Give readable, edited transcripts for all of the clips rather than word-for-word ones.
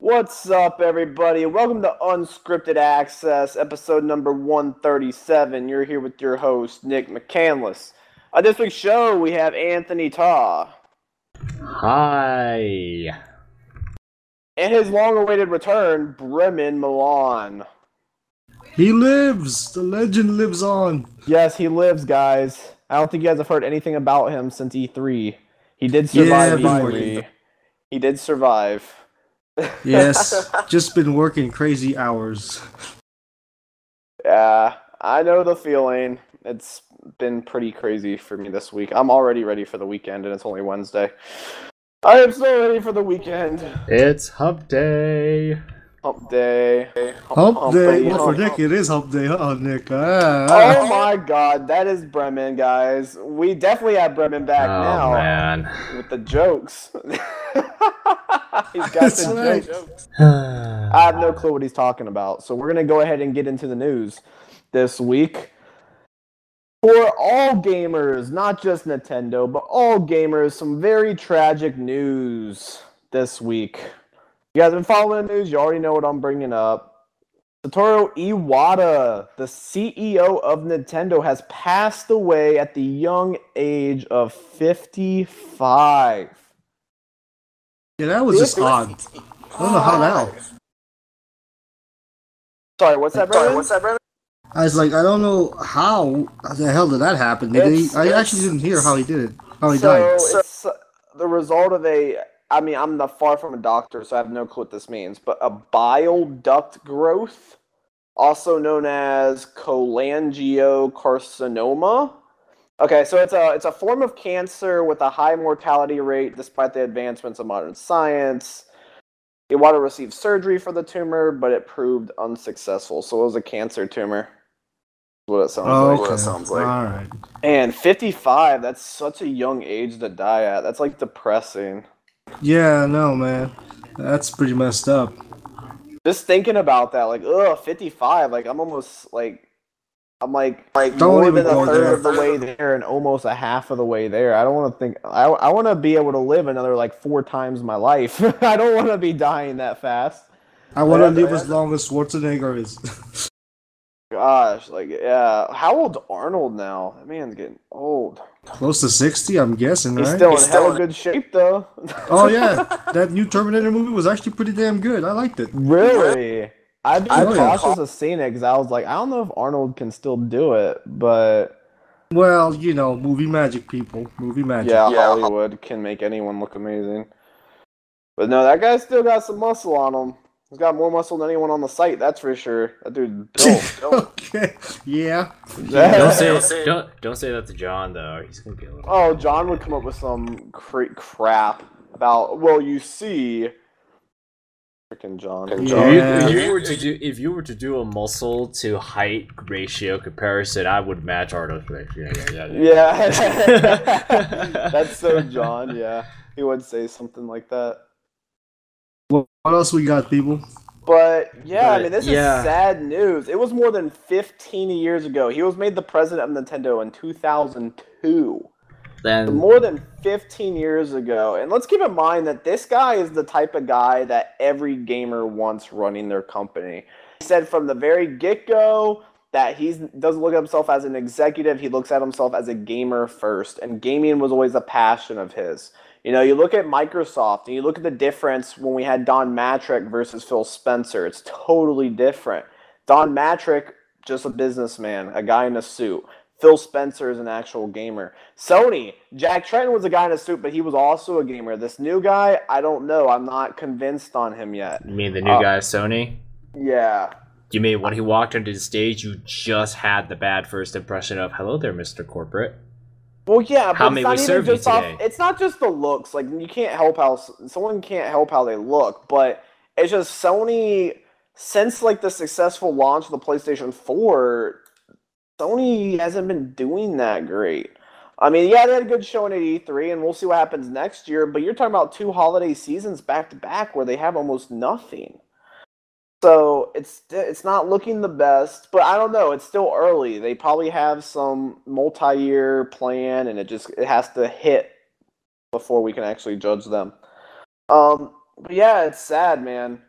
What's up, everybody? Welcome to Unscripted Access, episode number 137. You're here with your host, Nick McCandless. On this week's show, we have Anthony Taw. Hi. And his long-awaited return, Bremen Milan. He lives! The legend lives on! Yes, he lives, guys. I don't think you guys have heard anything about him since E3. He did survive E3. He did survive. Yes, just been working crazy hours. Yeah, I know the feeling. It's been pretty crazy for me this week. I'm already ready for the weekend, and it's only Wednesday. I am so ready for the weekend. It's Hump Day. Hump Day. Hump Day. Well, for Nick, it is Hump Day, huh, Nick? Oh my god, that is Bremen, guys. We definitely have Bremen back now. Oh, man. With the jokes. He's got the right. jokes. I have no clue what he's talking about. So we're going to go ahead and get into the news this week. For all gamers, not just Nintendo, but all gamers, some very tragic news this week. You guys have been following the news, you already know what I'm bringing up. Saturo Iwata, the CEO of Nintendo, has passed away at the young age of 55. Yeah, that was just odd. I don't know how that. Sorry, what's that, Brandon? I was like, I don't know how the hell did that happen. I actually didn't hear how he did it. How he died. It's the result of I'm not far from a doctor, so I have no clue what this means, but a bile duct growth, also known as cholangiocarcinoma. Okay, so it's a form of cancer with a high mortality rate despite the advancements of modern science. Iwata received surgery for the tumor, but it proved unsuccessful. So it was a cancer tumor. That's what it sounds like. All right. And 55, that's such a young age to die at. That's like depressing. Yeah, no, man. That's pretty messed up. Just thinking about that, like, 55, like, I'm almost, like, don't more even than a go third there. of the way there and almost a half of the way there. I don't want to think, I want to be able to live another, like, 4 times my life. I don't want to be dying that fast. I want to live as long as Schwarzenegger is. Gosh, like, yeah. How old's Arnold now? That man's getting old. Close to 60, I'm guessing, right? He's still in hella good shape, though. Oh, yeah. That new Terminator movie was actually pretty damn good. I liked it. Really? I'd be cautious of seeing it because I was like, I don't know if Arnold can still do it, but... Well, you know, movie magic, people. Movie magic. Yeah, Hollywood can make anyone look amazing. But no, that guy's still got some muscle on him. He's got more muscle than anyone on the site, that's for sure. That dude's built. Okay. Yeah. Don't say that to John though. He's gonna be a little. Oh, John would come up with some crap about. Well, you see, freaking John. Yeah. If you were to do a muscle to height ratio comparison, I would match Arnold's ratio. Yeah. That's so John. Yeah, he would say something like that. What else we got, people? But yeah, I mean, this is sad news. It was more than 15 years ago. He was made the president of Nintendo in 2002. Then More than 15 years ago. And let's keep in mind that this guy is the type of guy that every gamer wants running their company. He said from the very get-go that he doesn't look at himself as an executive. He looks at himself as a gamer first. And gaming was always a passion of his. You know, you look at Microsoft and you look at the difference when we had Don Matrick versus Phil Spencer. It's totally different. Don Matrick, just a businessman, a guy in a suit. Phil Spencer is an actual gamer. Sony, Jack Tretton was a guy in a suit, but he was also a gamer. This new guy, I don't know. I'm not convinced on him yet. you mean the new guy, Sony? Yeah. You mean when he walked onto the stage, you just had the bad first impression of "Hello there, Mr. Corporate." Well, yeah, but How it's may not we even serve you just off. today? It's not just the looks. Like you can't help how someone can't help how they look, but it's just Sony. Since like the successful launch of the PlayStation 4, Sony hasn't been doing that great. I mean, yeah, they had a good showing at E3, and we'll see what happens next year. But you're talking about 2 holiday seasons back to back where they have almost nothing. So it's not looking the best, but I don't know. It's still early. They probably have some multi-year plan, and it has to hit before we can actually judge them. But yeah, it's sad, man.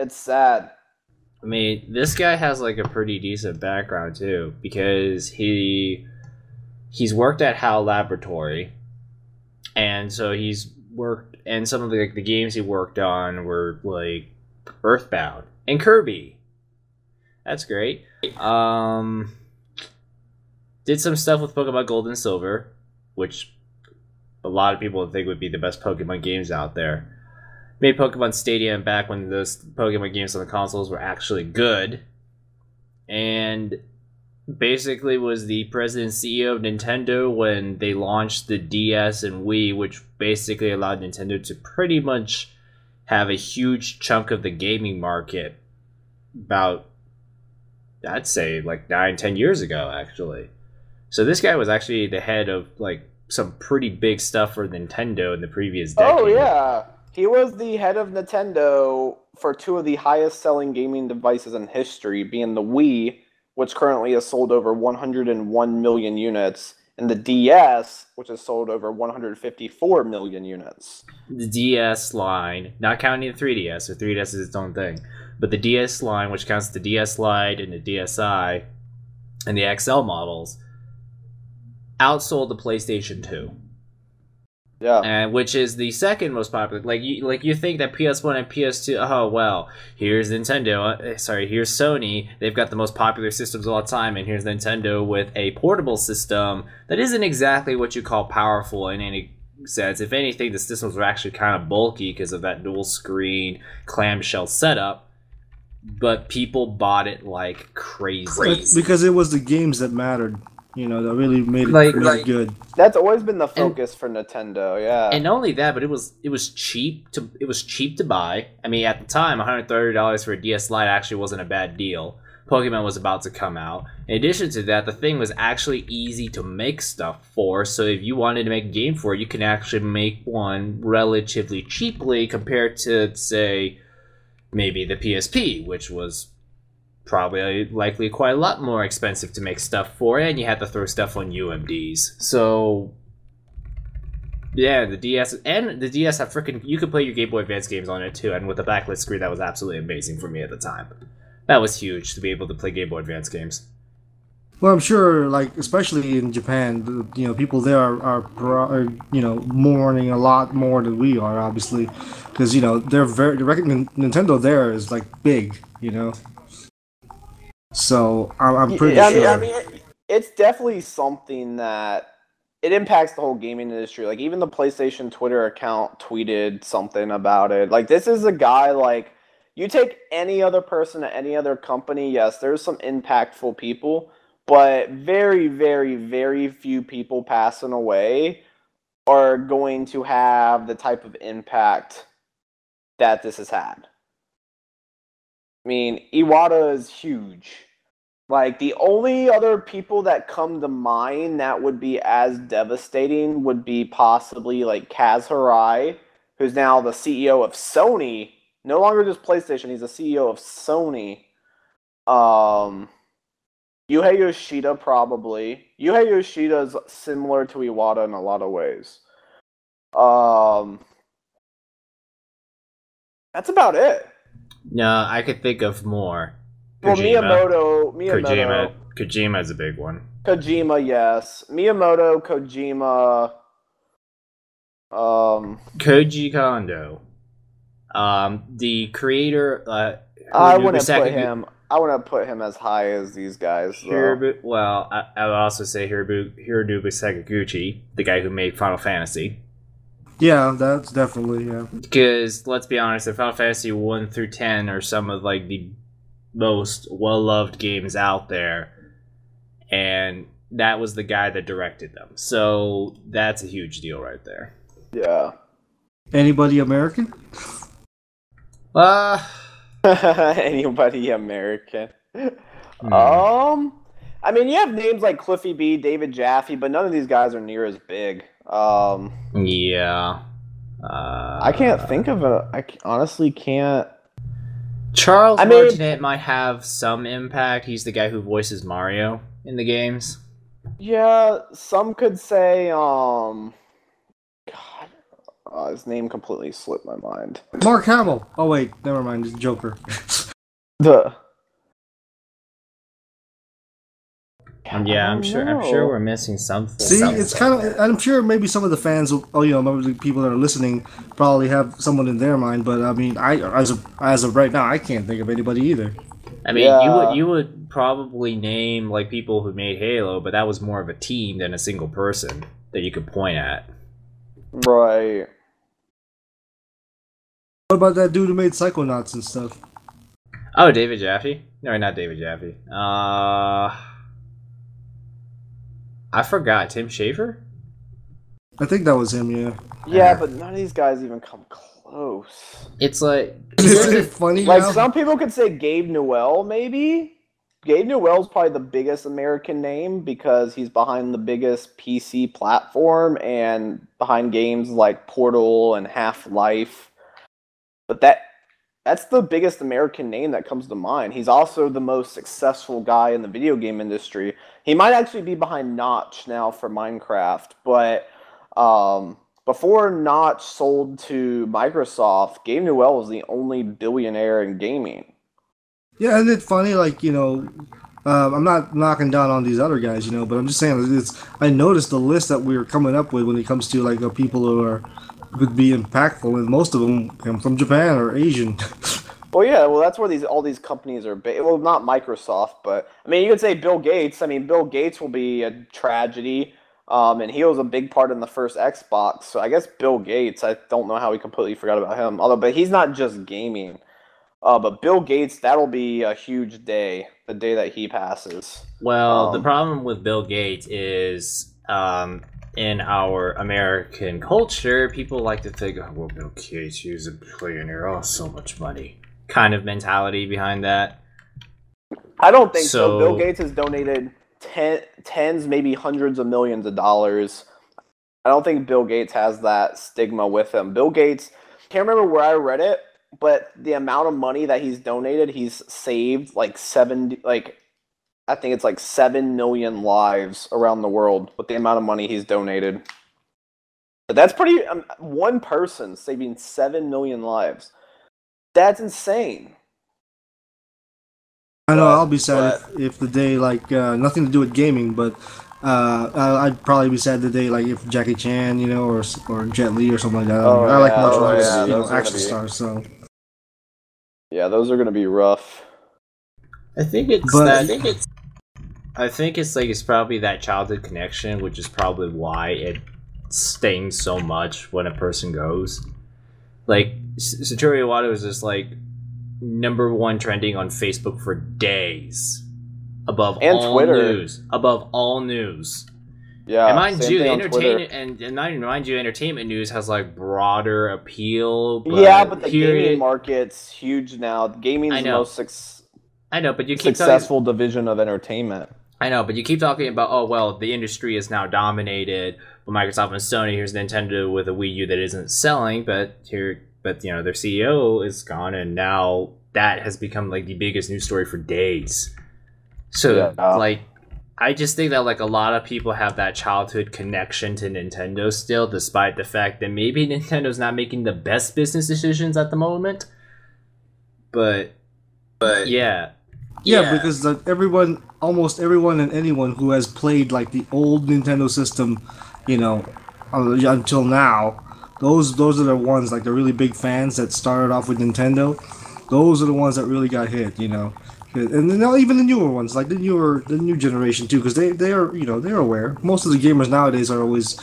It's sad. I mean, this guy has like a pretty decent background too, because he's worked at HAL Laboratory, and so he's worked, and some of the games he worked on were like Earthbound and Kirby. That's great. Did some stuff with Pokemon Gold and Silver, which a lot of people think would be the best Pokemon games out there. Made Pokemon Stadium back when those Pokemon games on the consoles were actually good. And basically was the president and CEO of Nintendo when they launched the DS and Wii, which basically allowed Nintendo to pretty much have a huge chunk of the gaming market about, I'd say, like 9-10 years ago, actually. So this guy was actually the head of like some pretty big stuff for Nintendo in the previous decade. Oh, yeah. He was the head of Nintendo for two of the highest selling gaming devices in history, being the Wii, which currently has sold over 101 million units, and the DS, which has sold over 154 million units. The DS line, not counting the 3DS, so 3DS is its own thing, but the DS line, which counts the DS Lite and the DSi and the XL models, outsold the PlayStation 2. Yeah, and which is the second most popular. Like you think that PS1 and PS2. Oh well, here's Nintendo. Here's Sony. They've got the most popular systems of all time, and here's Nintendo with a portable system that isn't exactly what you call powerful in any sense. If anything, the systems were actually kind of bulky because of that dual screen clamshell setup. But people bought it like crazy because it was the games that mattered. You know, that really made it really good. That's always been the focus for Nintendo, yeah. And not only that, but it was cheap to buy. I mean, at the time, $130 for a DS Lite actually wasn't a bad deal. Pokemon was about to come out. In addition to that, the thing was actually easy to make stuff for. So if you wanted to make a game for it, you can actually make one relatively cheaply compared to, say, maybe the PSP, which was probably likely quite a lot more expensive to make stuff for, and you had to throw stuff on UMDs. So yeah, the DS have freaking, you could play your Game Boy Advance games on it too, and with the backlit screen, that was absolutely amazing for me at the time. That was huge to be able to play Game Boy Advance games. Well, I'm sure, like especially in Japan, you know, people there are you know, mourning a lot more than we are, obviously, because you know Nintendo there is like big, you know. So I'm pretty sure. I mean, it's definitely something that it impacts the whole gaming industry. Like even the PlayStation Twitter account tweeted something about it. Like this is a guy, like you take any other person at any other company, yes, there's some impactful people, but very, very, very few people passing away are going to have the type of impact that this has had. I mean, Iwata is huge. Like, the only other people that come to mind that would be as devastating would be possibly, like, Kaz Hirai, who's now the CEO of Sony. No longer just PlayStation, he's the CEO of Sony. Yuhei Yoshida, probably. Yuhei Yoshida is similar to Iwata in a lot of ways. That's about it. No, I could think of more. Well, Miyamoto. Kojima is a big one. Kojima, yes. Miyamoto, Kojima. Koji Kondo. The creator. I wouldn't put him as high as these guys, though. Well, I would also say Hironobu Sakaguchi, the guy who made Final Fantasy. Yeah, that's definitely, yeah. Because, let's be honest, the Final Fantasy 1 through 10 are some of, like, the most well-loved games out there. And that was the guy that directed them. So, that's a huge deal right there. Yeah. Anybody American? Anybody American? I mean, you have names like Cliffy B, David Jaffe, but none of these guys are near as big. Yeah. I can't think of it. I honestly can't. Charles Martinet might have some impact. He's the guy who voices Mario in the games. Yeah, some could say, His name completely slipped my mind. Mark Hamill. Oh wait, never mind. It's Joker. The. Yeah, I'm sure we're missing something. See, it's kind of. I'm sure maybe some of the fans, maybe the people that are listening probably have someone in their mind. But I mean, as of right now, I can't think of anybody either. I mean, you would probably name like people who made Halo, but that was more of a team than a single person that you could point at. Right. What about that dude who made Psychonauts and stuff? Oh, David Jaffe? No, not David Jaffe. I forgot. Tim Schafer? I think that was him, yeah. Yeah, but none of these guys even come close. It's like... Isn't it funny Like, now? some people could say Gabe Newell, maybe? Gabe Newell's probably the biggest American name because he's behind the biggest PC platform and behind games like Portal and Half-Life. But that's the biggest American name that comes to mind. He's also the most successful guy in the video game industry. He might actually be behind Notch now for Minecraft, but before Notch sold to Microsoft, Gabe Newell was the only billionaire in gaming. Yeah, isn't it funny? Like, I'm not knocking down on these other guys, but I'm just saying I noticed the list that we were coming up with when it comes to like people who could be impactful, and most of them come from Japan or Asian. Well, yeah, that's where all these companies are based. Well, not Microsoft, but I mean, you could say Bill Gates. I mean, Bill Gates will be a tragedy, and he was a big part in the first Xbox. So I guess Bill Gates. I don't know how we completely forgot about him. But he's not just gaming. But Bill Gates, that'll be a huge day, the day that he passes. Well, the problem with Bill Gates is, in our American culture, people like to think, oh, well, Bill Gates, he's a billionaire, oh, so much money. Kind of mentality behind that. I don't think so. Bill Gates has donated tens, maybe hundreds of millions of dollars. I don't think Bill Gates has that stigma with him. Bill Gates, can't remember where I read it, but the amount of money that he's donated, he's saved I think it's like 7 million lives around the world with the amount of money he's donated. But that's pretty. One person saving 7 million lives. That's insane. I know I'll be sad if the day nothing to do with gaming, but I'd probably be sad the day if Jackie Chan, or Jet Li or something like that. I like martial arts, action stars. So yeah, those are gonna be rough. I think it's probably that childhood connection, which is probably why it stings so much when a person goes. Like Saturo Iwata was just #1 trending on Facebook for days, above all Twitter. news. Above all news. Yeah, and mind you, entertainment news has broader appeal. But the gaming market's huge now. Gaming is the most I know, but you keep successful division of entertainment. I know, but you keep talking about, the industry is now dominated by Microsoft and Sony. Here's Nintendo with a Wii U that isn't selling, but their CEO is gone, and now that has become the biggest news story for days. So I just think that a lot of people have that childhood connection to Nintendo still, despite the fact that maybe Nintendo's not making the best business decisions at the moment. But yeah. Yeah, because almost everyone and anyone who has played the old Nintendo system, until now, those are the ones the really big fans that started off with Nintendo. Those are the ones that really got hit, and then now even the newer ones, the new generation too, because they are they're aware. Most of the gamers nowadays are always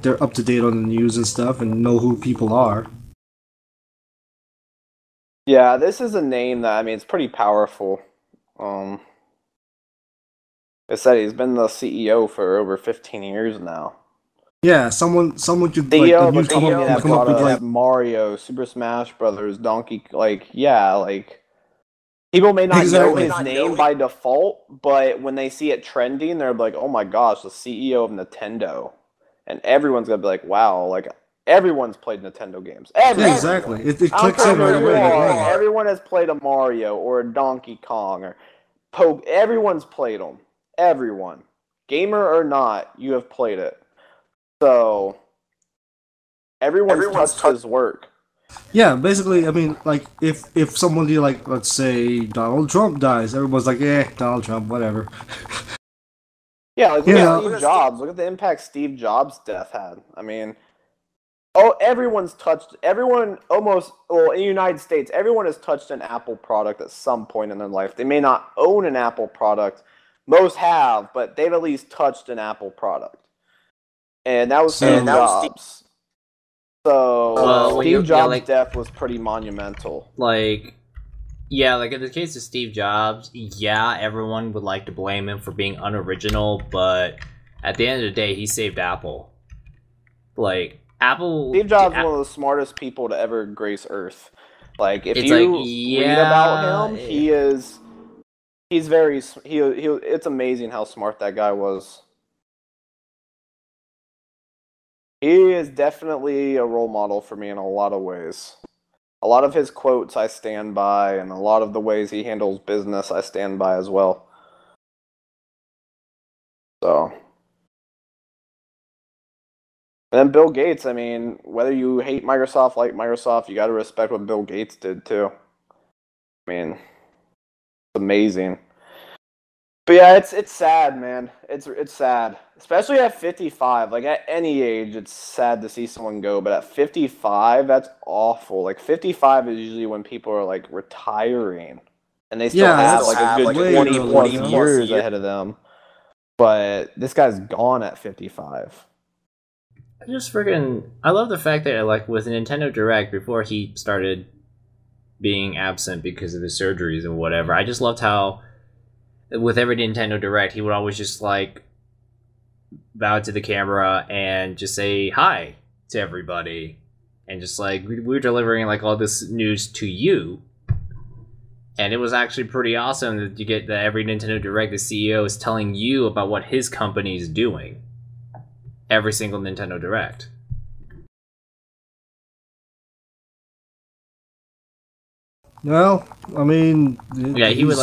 they're up to date on the news and stuff and know who people are. Yeah, this is a name that it's pretty powerful. They said he's been the CEO for over 15 years now. Yeah, someone could come up with Mario, Super Smash Brothers, Donkey, people may not know his name by default, but when they see it trending, they're like, "Oh my gosh, the CEO of Nintendo," and everyone's gonna be like, "Wow!" Everyone's played Nintendo games. Yeah, exactly. It clicks in right away. Everyone has played a Mario or a Donkey Kong or Poke. Everyone's played them. Everyone, gamer or not, you have played it. So Everyone's touched his work. Yeah, basically, I mean, like if somebody like let's say Donald Trump dies, everyone's like, Donald Trump, whatever. Yeah, like look at Steve Jobs. Look at the impact Steve Jobs' death had. I mean, everyone almost, well, in the United States, everyone has touched an Apple product at some point in their life. They may not own an Apple product. Most have, but they've at least touched an Apple product. And that was Steve Jobs. So Steve Jobs' death was pretty monumental. Like, yeah, like in the case of Steve Jobs, yeah, everyone would like to blame him for being unoriginal, but at the end of the day, he saved Apple. Like, Apple... Steve Jobs is one of the smartest people to ever grace Earth. Like, if you read about him, it's amazing how smart that guy was. He is definitely a role model for me in a lot of ways. A lot of his quotes I stand by, and a lot of the ways he handles business I stand by as well. So... And then Bill Gates, I mean, whether you hate Microsoft, like Microsoft, you got to respect what Bill Gates did too. I mean, it's amazing. But yeah, it's sad, man. It's sad, especially at 55. Like at any age, it's sad to see someone go. But at 55, that's awful. Like 55 is usually when people are like retiring, and they still have like a good 20 years ahead of them. But this guy's gone at 55. I love the fact that, like, with Nintendo Direct, before he started being absent because of his surgeries and whatever, I just loved how, with every Nintendo Direct, he would always just, like, bow to the camera and just say hi to everybody. And just, like, we're delivering, like, all this news to you. And it was actually pretty awesome that you get that every Nintendo Direct, the CEO is telling you about what his company is doing. Every single Nintendo Direct. Well, I mean, he would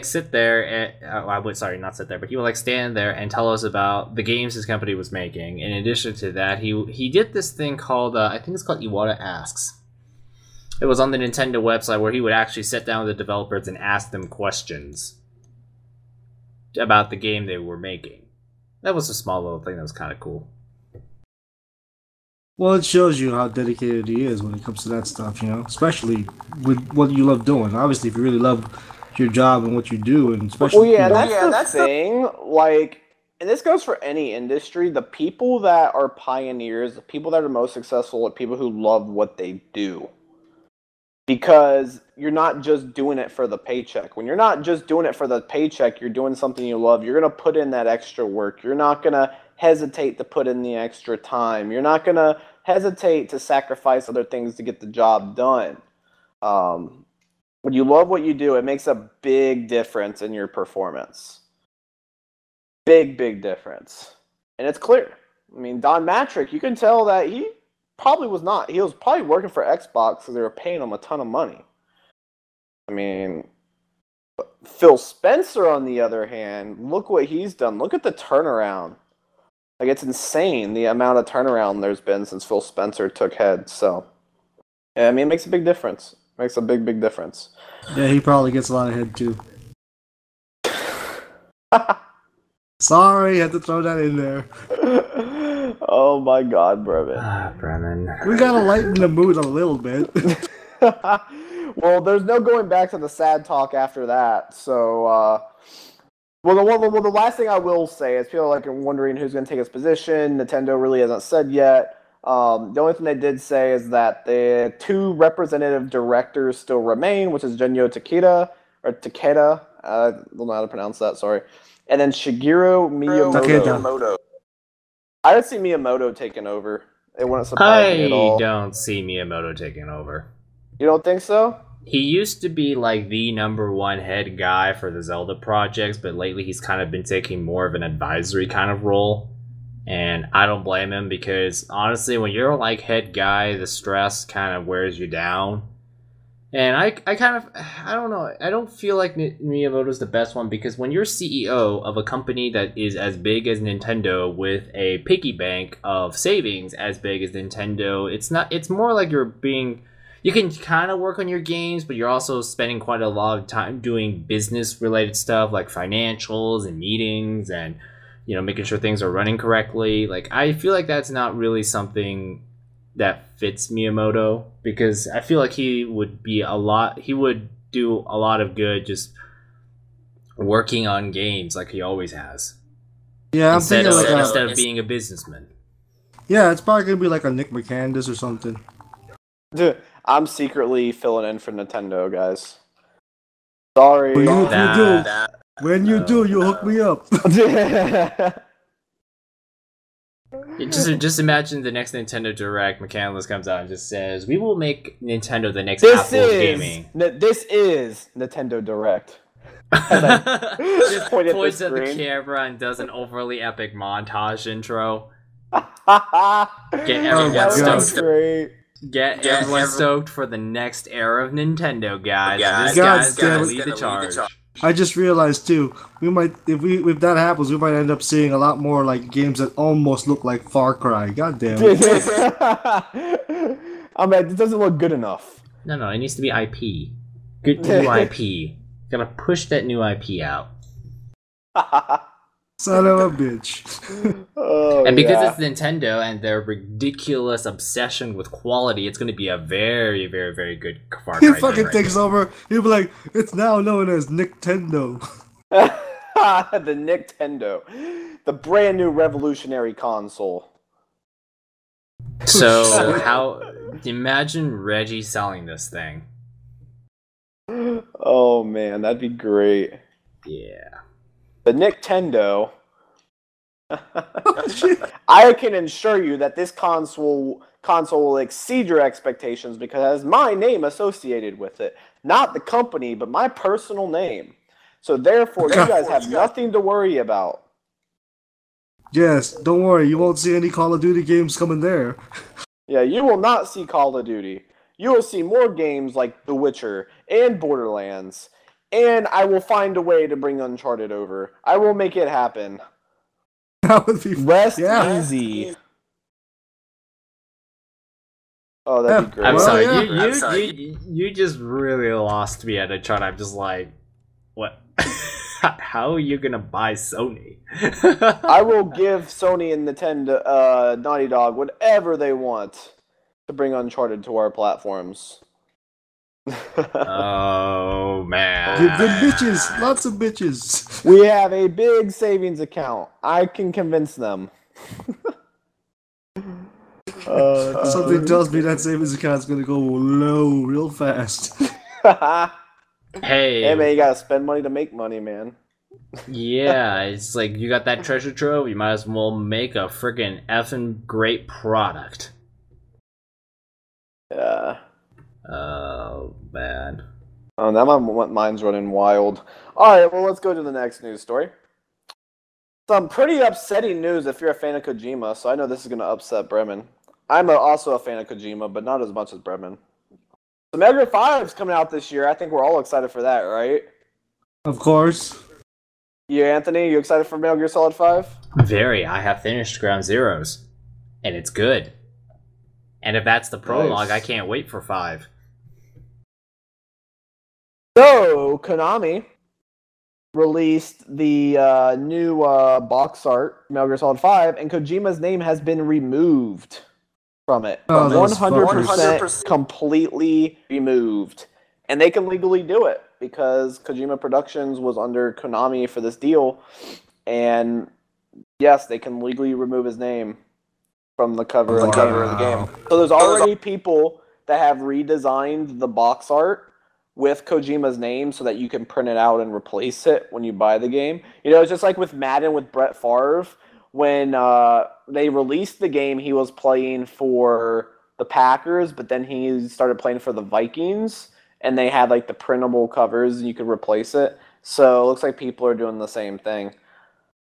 sit there and I would not sit there, but he would like stand there and tell us about the games his company was making. In addition to that, he did this thing called I think it's called Iwata Asks. It was on the Nintendo website where he would actually sit down with the developers and ask them questions about the game they were making. That was a small little thing that was kind of cool. Well, it shows you how dedicated he is when it comes to that stuff, you know? Especially with what you love doing. Obviously, if you really love your job and what you do, and especially... Well, yeah, that's the thing. Like, and this goes for any industry, the people that are pioneers, the people that are most successful are people who love what they do. Because you're not just doing it for the paycheck. When you're not just doing it for the paycheck, you're doing something you love. You're going to put in that extra work. You're not going to hesitate to put in the extra time. You're not going to hesitate to sacrifice other things to get the job done. When you love what you do, it makes a big difference in your performance. Big, big difference. And it's clear. I mean, Don Matrick, you can tell that he probably was not. He was probably working for Xbox because they were paying him a ton of money. I mean, Phil Spencer, on the other hand, look what he's done. Look at the turnaround. Like, it's insane the amount of turnaround there's been since Phil Spencer took head. So, yeah, I mean, it makes a big difference. It makes a big, big difference. Yeah, he probably gets a lot of head, too. Sorry, had to throw that in there. Oh my God, Bremen. Bremen. We gotta lighten the mood a little bit. Well, there's no going back to the sad talk after that. So, the last thing I will say is people are wondering who's going to take his position. Nintendo really hasn't said yet. The only thing they did say is that the 2 representative directors still remain, which is Genyo Takeda. I don't know how to pronounce that, sorry. And then Shigeru Miyamoto. I would see Miyamoto taking over. It wouldn't surprise me at all. I don't see Miyamoto taking over. You don't think so? He used to be like the #1 head guy for the Zelda projects, but lately he's kind of been taking more of an advisory kind of role. And I don't blame him because honestly, when you're like head guy, the stress kind of wears you down. And I kind of, I don't know, I don't feel like Miyamoto's the best one, because when you're CEO of a company that is as big as Nintendo with a piggy bank of savings as big as Nintendo, it's more like you can kind of work on your games, but you're also spending quite a lot of time doing business related stuff like financials and meetings and, making sure things are running correctly. Like, I feel like that's not really something that fits Miyamoto, because I feel like he would do a lot of good just working on games like he always has. Yeah, instead of being a businessman. Yeah, it's probably gonna be like a Nick McCandis or something. Dude, I'm secretly filling in for Nintendo, guys. Sorry. When you do, you hook me up. Just imagine the next Nintendo Direct, McCandless comes out and just says, "We will make Nintendo the next Apple of gaming." This is Nintendo Direct. Just points at the camera and does an overly epic montage intro. Get everyone stoked. Great. Get everyone stoked for the next era of Nintendo, guys. This guy's gonna lead the charge. I just realized too, we might if that happens, we might end up seeing a lot more like games that almost look like Far Cry. God damn it! I mean, it doesn't look good enough. No, it needs to be IP. Good new IP. Gotta push that new IP out. Son of a bitch. And because it's Nintendo and their ridiculous obsession with quality, it's going to be a very, very, very good Far Cry. He fucking takes over. He'll be like, it's now known as Nintendo. The Nintendo. The brand new revolutionary console. So, imagine Reggie selling this thing. Oh man, that'd be great. Yeah. The Nintendo. I can assure you that this console will exceed your expectations because it has my name associated with it. Not the company, but my personal name. So therefore, you guys have nothing to worry about. Yes, don't worry. You won't see any Call of Duty games coming there. Yeah, you will not see Call of Duty. You will see more games like The Witcher and Borderlands. And I will find a way to bring Uncharted over. I will make it happen. That would be Rest easy. Oh, that'd be great. I'm sorry. You just really lost me at Uncharted. I'm just like, what? How are you gonna buy Sony? I will give Sony and Nintendo, Naughty Dog, whatever they want to bring Uncharted to our platforms. Oh man. Give them bitches, lots of bitches. We have a big savings account. I can convince them. Something tells me that savings account's gonna go low real fast. Hey man, you gotta spend money to make money, man. Yeah, it's like you got that treasure trove, you might as well make a freaking effing great product. Yeah. Oh, man. Oh, now my mind's running wild. Alright, well, let's go to the next news story. Some pretty upsetting news if you're a fan of Kojima, so I know this is going to upset Bremen. I'm also a fan of Kojima, but not as much as Bremen. So Metal Gear 5 is coming out this year. I think we're all excited for that, right? Of course. You, Anthony, you excited for Metal Gear Solid 5? Very. I have finished Ground Zeroes, and it's good. And if that's the prologue, I can't wait for 5. So, Konami released the new box art, Metal Gear Solid 5, and Kojima's name has been removed from it. 100% completely removed. And they can legally do it, because Kojima Productions was under Konami for this deal, and yes, they can legally remove his name from the cover of the game. So there's already people that have redesigned the box art with Kojima's name so that you can print it out and replace it when you buy the game. You know, it's just like with Madden with Brett Favre. When they released the game, he was playing for the Packers, but then he started playing for the Vikings, and they had like the printable covers and you could replace it. So it looks like people are doing the same thing.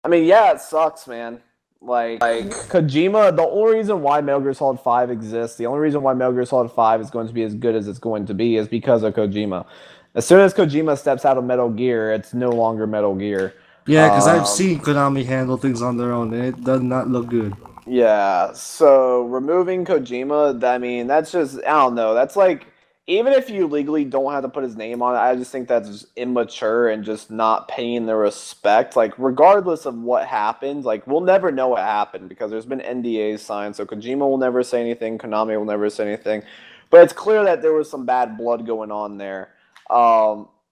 I mean, yeah, it sucks, man. Like Kojima, the only reason why Metal Gear Solid 5 exists, the only reason why Metal Gear Solid 5 is going to be as good as it's going to be is because of Kojima. As soon as Kojima steps out of Metal Gear, it's no longer Metal Gear. Yeah, because I've seen Konami handle things on their own, and it does not look good. Yeah, so removing Kojima, I mean, that's just, I don't know, that's like, even if you legally don't have to put his name on it, I just think that's immature and just not paying the respect. Like, regardless of what happens, like, we'll never know what happened because there's been NDAs signed, so Kojima will never say anything, Konami will never say anything. But it's clear that there was some bad blood going on there.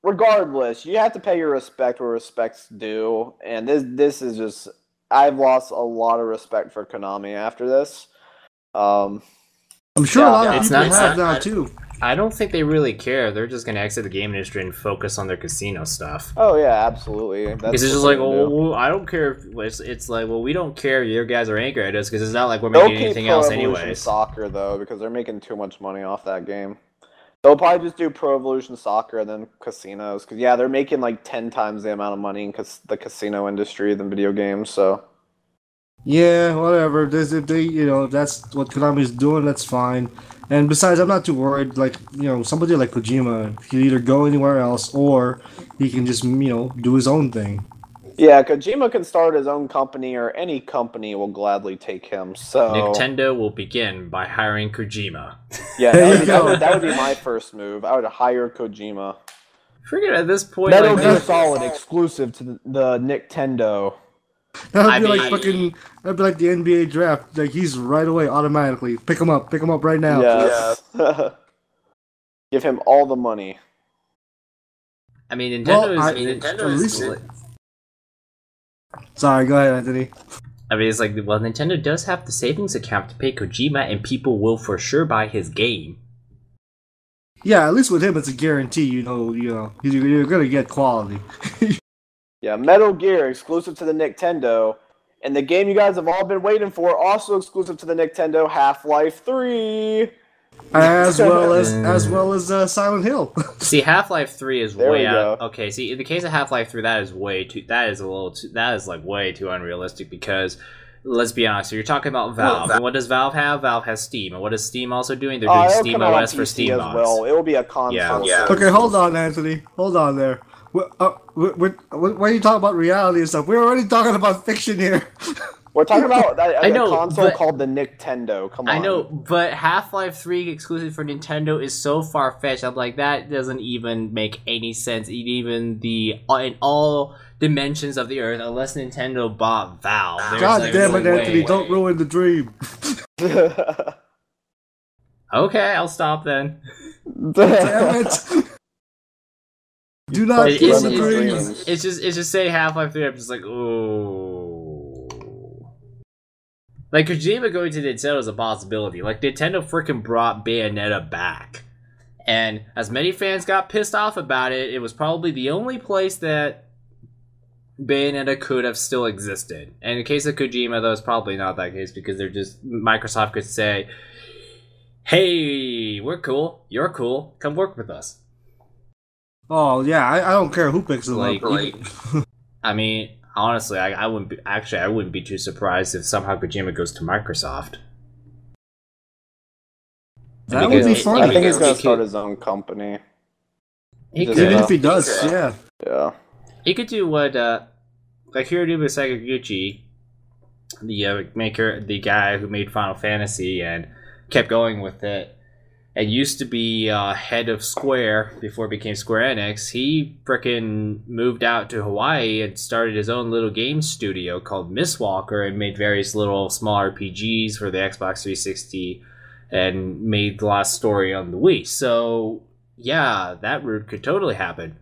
Regardless, you have to pay your respect where respect's due, and this is just, I've lost a lot of respect for Konami after this. I'm sure a lot of people have now, too. I don't think they really care. They're just going to exit the game industry and focus on their casino stuff. Oh, yeah, absolutely. Because it's just like, well, I don't care. It's like, well, we don't care if your guys are angry at us because it's not like we're making anything else anyways. Soccer, though, because they're making too much money off that game. They'll probably just do Pro Evolution Soccer and then casinos. Because, yeah, they're making like 10 times the amount of money in the casino industry than video games, so... Yeah, whatever. If they, if that's what Konami's doing, that's fine. And besides, I'm not too worried. Like, somebody like Kojima, he can either go anywhere else or he can just, do his own thing. Yeah, Kojima can start his own company, or any company will gladly take him. So Nintendo will begin by hiring Kojima. Yeah, that would be my first move. I would hire Kojima. Forget at this point. Metal Gear Solid exclusive to the Nintendo. That'd be like the NBA draft. Like, he's right away, automatically. Pick him up right now. Yes. Give him all the money. I mean, Nintendo Sorry, go ahead, Anthony. I mean, it's like, well, Nintendo does have the savings account to pay Kojima, and people will for sure buy his game. Yeah, at least with him, it's a guarantee. You're gonna get quality. Yeah, Metal Gear exclusive to the Nintendo, and the game you guys have all been waiting for, also exclusive to the Nintendo, Half-Life 3. As well as Silent Hill. See, Half-Life 3 is way out. Okay, see, in the case of Half-Life 3, that is way too unrealistic because, let's be honest, so you're talking about Valve. And what does Valve have? Valve has Steam. And what is Steam also doing? They're doing Steam OS for Steam mods. Well, it will be a console. Yeah. Okay, hold on, Anthony. Hold on there. Why are you talking about reality and stuff? We're already talking about fiction here. We're talking about a console called the Nintendo. Come on. I know, but Half-Life 3 exclusive for Nintendo is so far-fetched. I'm like, that doesn't even make any sense. Even in all dimensions of the earth, unless Nintendo bought Valve. God damn it, Anthony! Don't ruin the dream. Okay, I'll stop then. Damn it! Do not kill the dreams. It's just saying Half-Life 3. I'm just like, ooh. Like, Kojima going to Nintendo is a possibility. Like, Nintendo freaking brought Bayonetta back. And as many fans got pissed off about it, it was probably the only place that Bayonetta could have still existed. And in the case of Kojima, though, it's probably not that case because Microsoft could say, hey, we're cool, you're cool, come work with us. Oh, yeah, I don't care who picks it up. I mean, honestly, I wouldn't be too surprised if somehow Kojima goes to Microsoft. That would be fun. I think he's going to start his own company. Even if he does, yeah. Yeah. He could do what, like Hironobu Sakaguchi, the guy who made Final Fantasy and kept going with it, and used to be head of Square before it became Square Enix. He frickin' moved out to Hawaii and started his own little game studio called Mistwalker and made various little small RPGs for the Xbox 360 and made the last story on the Wii. So, yeah, that route could totally happen.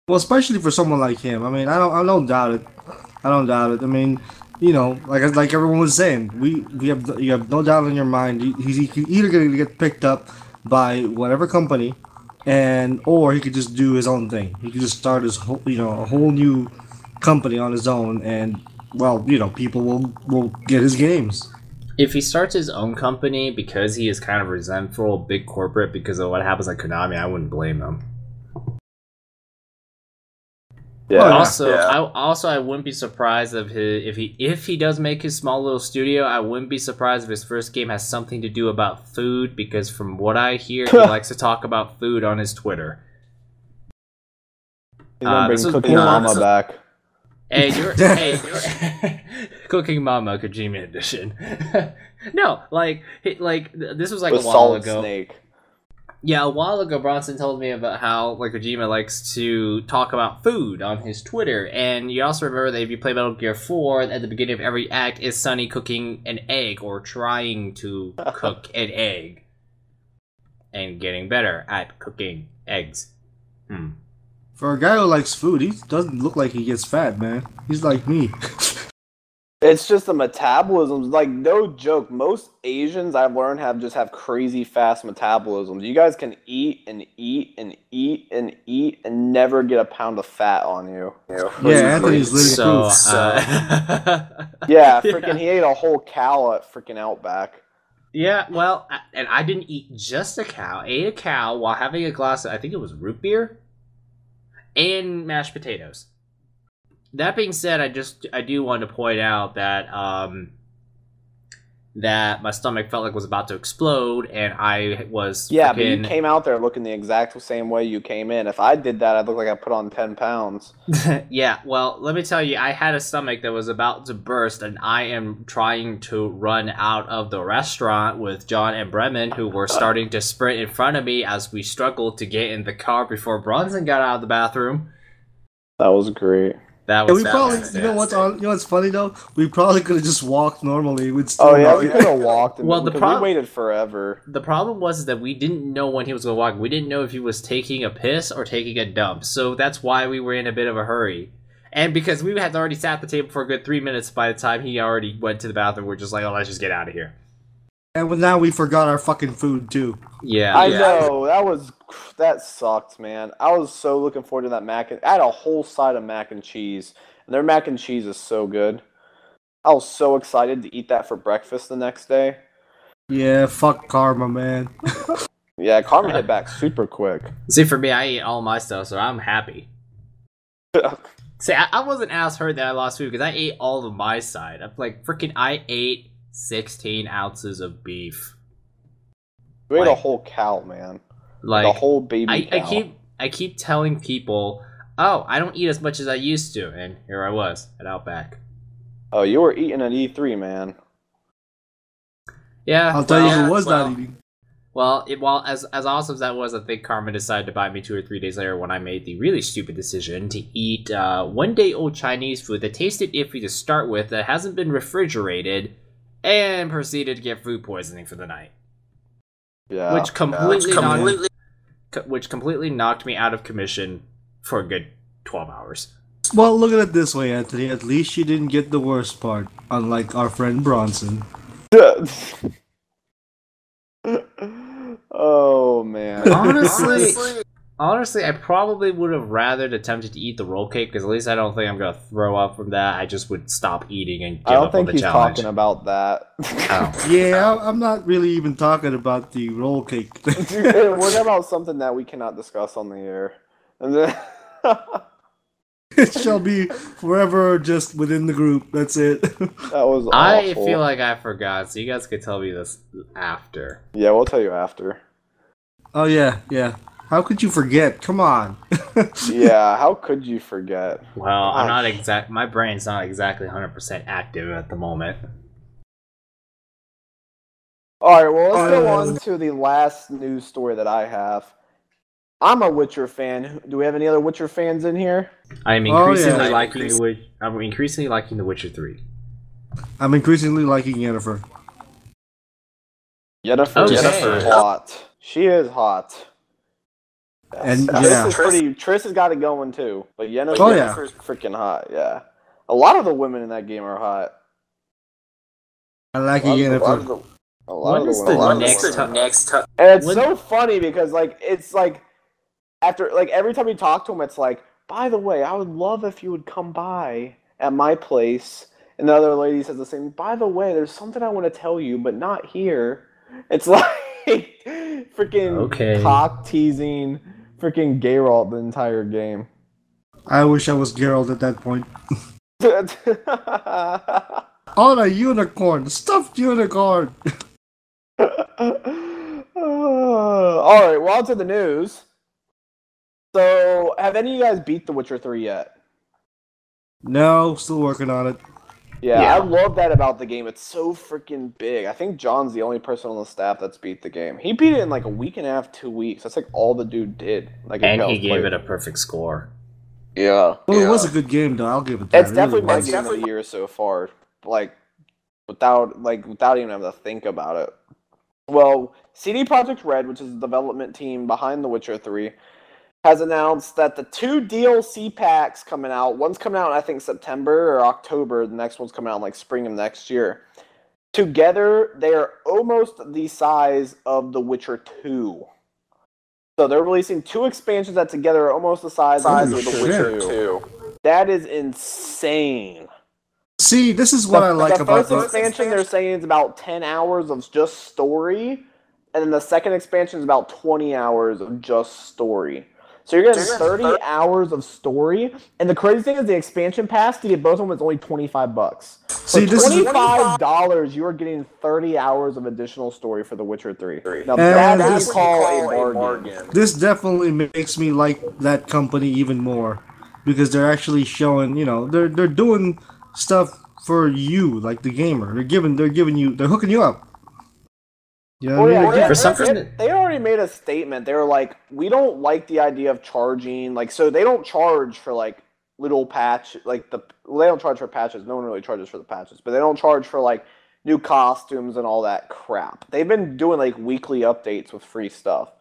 Well, especially for someone like him. I mean, I don't doubt it. I don't doubt it. I mean, like everyone was saying, you have no doubt in your mind he's either going to get picked up by whatever company, or he could just do his own thing. He could just start his whole, a whole new company on his own, and people will get his games. If he starts his own company because he is kind of resentful of big corporate because of what happens at Konami, I wouldn't blame him. Yeah. Oh, yeah. I wouldn't be surprised if he does make his small little studio. I wouldn't be surprised if his first game has something to do about food, because from what I hear, he likes to talk about food on his Twitter. He's gonna bring Cooking Mama back. Hey, Cooking Mama Kojima edition. No, this was like With a while Solid ago. Snake. Yeah, a while ago, Bronson told me about how Kojima likes to talk about food on his Twitter, and you also remember that if you play Metal Gear 4, at the beginning of every act is Sonny cooking an egg, or trying to cook an egg, and getting better at cooking eggs. For a guy who likes food, he doesn't look like he gets fat, man. He's like me. It's just the metabolisms. Like, no joke, most Asians I've learned have crazy fast metabolisms. You guys can eat and eat and eat and eat and never get a pound of fat on you. Yeah, Anthony's living proof. Yeah, freaking, he ate a whole cow at freaking Outback. Yeah, well, and I didn't eat just a cow. I ate a cow while having a glass of, I think it was root beer, and mashed potatoes. That being said, I do want to point out that that my stomach felt like it was about to explode, and I was but you came out there looking the exact same way you came in. If I did that, I'd look like I put on 10 pounds. Yeah, well, let me tell you, I had a stomach that was about to burst, and I am trying to run out of the restaurant with John and Bremen, who were starting to sprint in front of me as we struggled to get in the car before Bronson got out of the bathroom. That was great. That was you know what's funny though? We probably could have just walked normally. We'd still we could have walked. We waited forever. The problem was that we didn't know when he was going to walk. We didn't know if he was taking a piss or taking a dump. So that's why we were in a bit of a hurry. And because we had already sat at the table for a good 3 minutes by the time he already went to the bathroom, we're just like, oh, let's just get out of here. And now we forgot our fucking food too. Yeah, I know that sucked, man. I was so looking forward to that I had a whole side of mac and cheese, and their mac and cheese is so good. I was so excited to eat that for breakfast the next day. Yeah, fuck karma, man. Yeah, karma hit back super quick. See, for me, I ate all my stuff, so I'm happy. See, I wasn't as hurt that I lost food because I ate all of my side. I ate 16 ounces of beef. We ate a whole cow, man. Like a whole baby cow. I keep telling people, oh, I don't eat as much as I used to, and here I was at Outback. Oh, you were eating at E3, man. Yeah, I'll tell you who was not eating. Well, as awesome as that was, I think Carmen decided to buy me 2 or 3 days later when I made the really stupid decision to eat one-day-old Chinese food that tasted iffy to start with, that hasn't been refrigerated, and proceeded to get food poisoning for the night. Yeah, which completely knocked me out of commission for a good 12 hours. Well, look at it this way, Anthony. At least you didn't get the worst part, unlike our friend Bronson. Oh man. Honestly, I probably would have rather attempted to eat the roll cake, because at least I don't think I'm gonna throw up from that. I just would stop eating and give up on the challenge. I don't think he's talking about that. Oh. Yeah, I'm not really even talking about the roll cake. We're talking about something that we cannot discuss on the air. And then it shall be forever just within the group. That's it. That was awful. I feel like I forgot, so you guys could tell me this after. Yeah, we'll tell you after. Oh yeah. How could you forget? Come on. Yeah, how could you forget? Well, I'm not my brain's not exactly 100% active at the moment. Alright, well, let's go on to the last news story that I have. I'm a Witcher fan. Do we have any other Witcher fans in here? I'm increasingly liking The Witcher 3. I'm increasingly liking Yennefer. Yennefer is hot. She is hot. And Triss has got it going too, but Yennefer's freaking hot. Yeah, a lot of the women in that game are hot. I like Yennefer. What is the next? And it's so funny because it's after every time you talk to him, it's like, by the way, I would love if you would come by at my place. And the other lady says the same. By the way, there's something I want to tell you, but not here. It's like freaking cock teasing, freaking Geralt the entire game. I wish I was Geralt at that point. On a unicorn, stuffed unicorn. All right, well, on to the news. So, have any of you guys beat The Witcher 3 yet? No, still working on it. Yeah, Yeah. I love that about the game. It's so freaking big. I think John's the only person on the staff that's beat the game. He beat it in like a week and a half, 2 weeks. That's like all the dude did. Like, And he gave it a perfect score. Yeah. Well, it was a good game, though. I'll give it that. It's definitely my game of the year so far. Like, without even having to think about it. Well, CD Projekt RED, which is the development team behind The Witcher 3, has announced that the 2 DLC packs coming out, one's coming out in, I think, September or October, the next one's coming out in like spring of next year. Together, they are almost the size of The Witcher 2. So they're releasing 2 expansions that together are almost the size of The Witcher 2. That is insane. See, this is what I like about the first expansion. They're saying it's about 10 hours of just story, and then the second expansion is about 20 hours of just story. So you're getting 30 hours of story, and the crazy thing is the expansion pass to get both of them is only $25. See, for $25, you are getting 30 hours of additional story for The Witcher 3. Now that is called a bargain. This definitely makes me like that company even more, because they're actually showing, you know, they're doing stuff for you, like the gamer. They're hooking you up. You know what I mean? For something they already made a statement. They were like, we don't like the idea of charging, like, so they don't charge for like little patch, like they don't charge for patches. No one really charges for the patches, but they don't charge for like new costumes and all that crap. They've been doing like weekly updates with free stuff,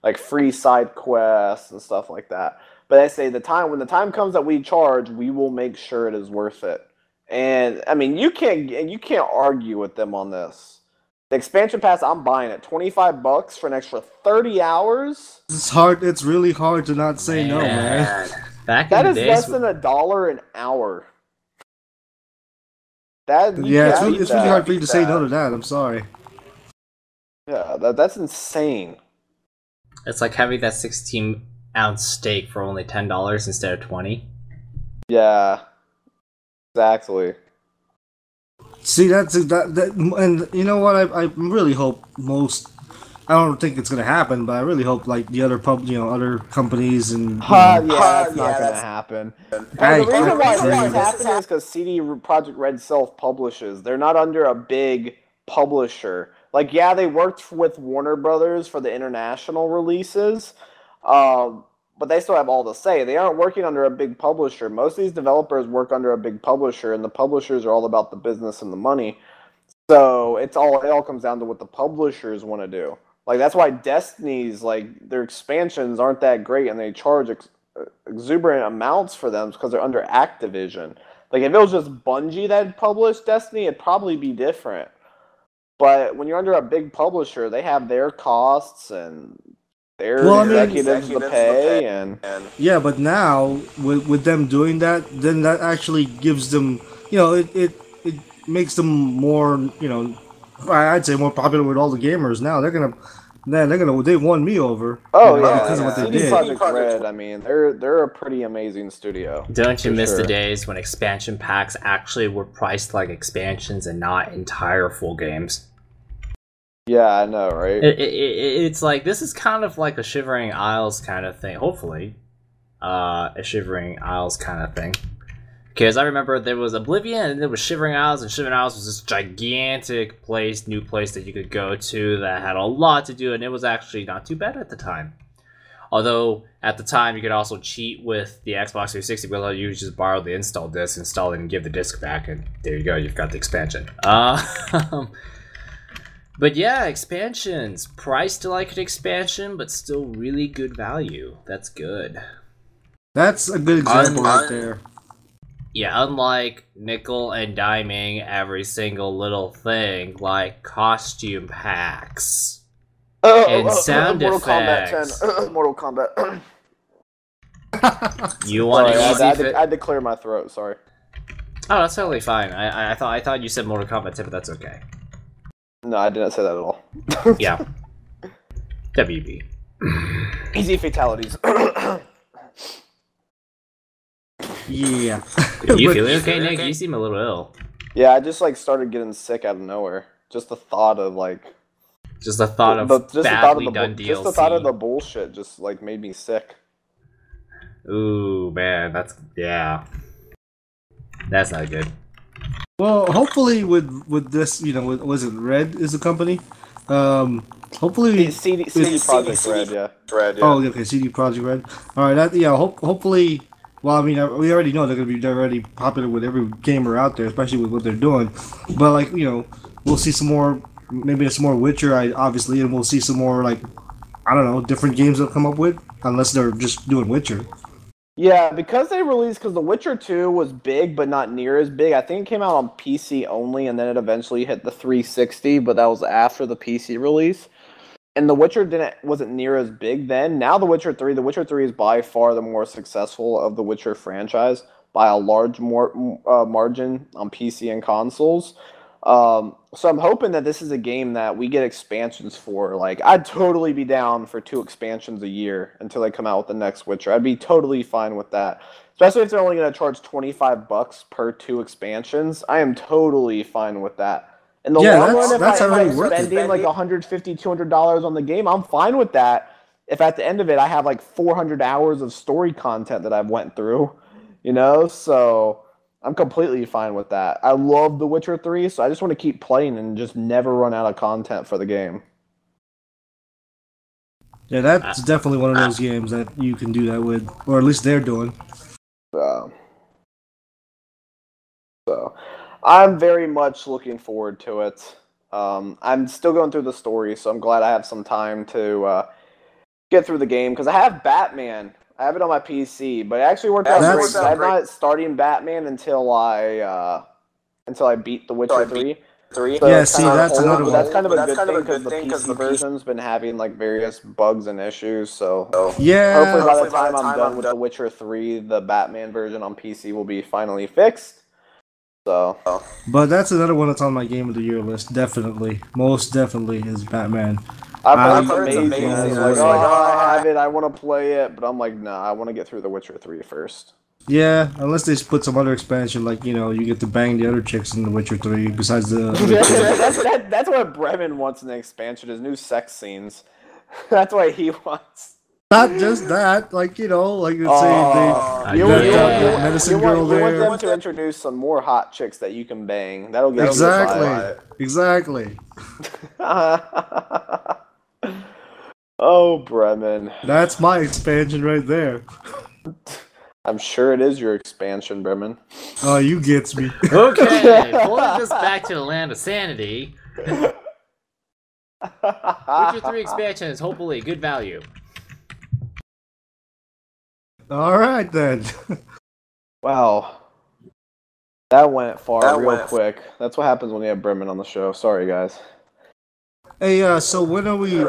like free side quests and stuff like that. But they say when the time comes that we charge, we will make sure it is worth it. And I mean, you can't argue with them on this. The expansion pass, I'm buying it. $25 for an extra 30 hours. It's hard. It's really hard to not say no, man. That is less than $1 an hour. It's really hard for you to say no to that. I'm sorry. Yeah, that's insane. It's like having that 16-ounce steak for only $10 instead of $20. Yeah, exactly. See, and you know what? I really hope I don't think it's gonna happen, but I really hope like the other other companies and that's not gonna happen. The reason why this is happening is because CD Projekt RED self-publishes. They're not under a big publisher. Like, yeah, they worked with Warner Brothers for the international releases, but they still have all the say. They aren't working under a big publisher. Most of these developers work under a big publisher, and the publishers are all about the business and the money. So it all comes down to what the publishers want to do. Like, that's why Destiny's, like, their expansions aren't that great, and they charge exuberant amounts for them because they're under Activision. Like, if it was just Bungie that had published Destiny, it'd probably be different. But when you're under a big publisher, they have their costs and their executives to pay, and yeah, but now with them doing that, then that actually gives them, you know, it makes them more, you know, I'd say more popular with all the gamers now. They won me over. Because of what they did. CD Projekt RED, I mean, they're a pretty amazing studio. Don't you miss the days when expansion packs actually were priced like expansions and not entire full games? Yeah, I know, right? It's like, this is kind of like a Shivering Isles kind of thing. Hopefully, a Shivering Isles kind of thing. Because I remember there was Oblivion and there was Shivering Isles, and Shivering Isles was this gigantic new place that you could go to that had a lot to do, and it was actually not too bad at the time. Although, at the time, you could also cheat with the Xbox 360, but you just borrow the install disc, install it, and give the disc back, and there you go, you've got the expansion. But yeah, expansions. Priced like an expansion, but still really good value. That's good. That's a good example right there. Yeah, unlike nickel and diming every single little thing, like costume packs and sound effects. Mortal Kombat 10. You want I had to clear my throat. Sorry. Oh, that's totally fine. I thought you said Mortal Kombat 10, but that's okay. No, I didn't say that at all. Yeah. WB. Easy fatalities. Yeah. You But- feeling okay, Nick? You seem a little ill. Yeah, I just like started getting sick out of nowhere. Just the thought of like Just the thought of just the thought of badly done the DLC. just the thought of the bullshit just like made me sick. Ooh, man, that's that's not good. Well, hopefully with this, was it Red is the company? Hopefully CD Projekt Red, yeah. Oh, okay, CD Projekt Red. All right, hopefully. Well, I mean, we already know they're already popular with every gamer out there, especially with what they're doing. But like, we'll see some more, maybe some more Witcher, obviously, and we'll see some more like, I don't know, different games they'll come up with, unless they're just doing Witcher. Yeah, because The Witcher 2 was big, but not near as big. I think it came out on PC only, and then it eventually hit the 360, but that was after the PC release. And The Witcher wasn't near as big then. Now The Witcher 3 is by far the more successful of the Witcher franchise by a large margin on PC and consoles. So I'm hoping that this is a game that we get expansions for. Like, I'd totally be down for 2 expansions a year until they come out with the next Witcher. I'd be totally fine with that. Especially if they're only going to charge $25 per 2 expansions. I am totally fine with that. In the long run, if I'm spending like $150, $200 on the game, I'm fine with that. If at the end of it, I have like 400 hours of story content that I've went through, so I'm completely fine with that. I love The Witcher 3, so I just want to keep playing and just never run out of content for the game. Yeah, that's definitely one of those games that you can do that with, or at least they're doing. So I'm very much looking forward to it. I'm still going through the story, so I'm glad I have some time to get through the game, because I have Batman. I have it on my PC, but it actually worked out great. I'm not starting Batman until I beat The Witcher 3. So Yeah, see, that's another one. That's kind of a good thing because the PC version's been having like various bugs and issues. So Yeah. hopefully by the time I'm done with The Witcher 3, the Batman version on PC will be finally fixed. So, but that's another one that's on my game of the year list. Definitely, most definitely is Batman. I've heard it's amazing. It's like, I have it, I want to play it, but I'm like, nah, I want to get through The Witcher 3 first. Yeah, unless they put some other expansion, like you get to bang the other chicks in The Witcher 3 besides the. That's what Bremen wants in the expansion: is new sex scenes. That's what he wants. Not just that, like let's say you want them to introduce some more hot chicks that you can bang. That'll get exactly. Oh, Bremen. That's my expansion right there. I'm sure it is your expansion, Bremen. Oh, you gets me. Okay, pulling this back to the land of sanity. Witcher 3 expansion is hopefully good value. All right then. Wow, that went far real quick. That's what happens when you have Bremen on the show. Sorry, guys. Hey, so when are we?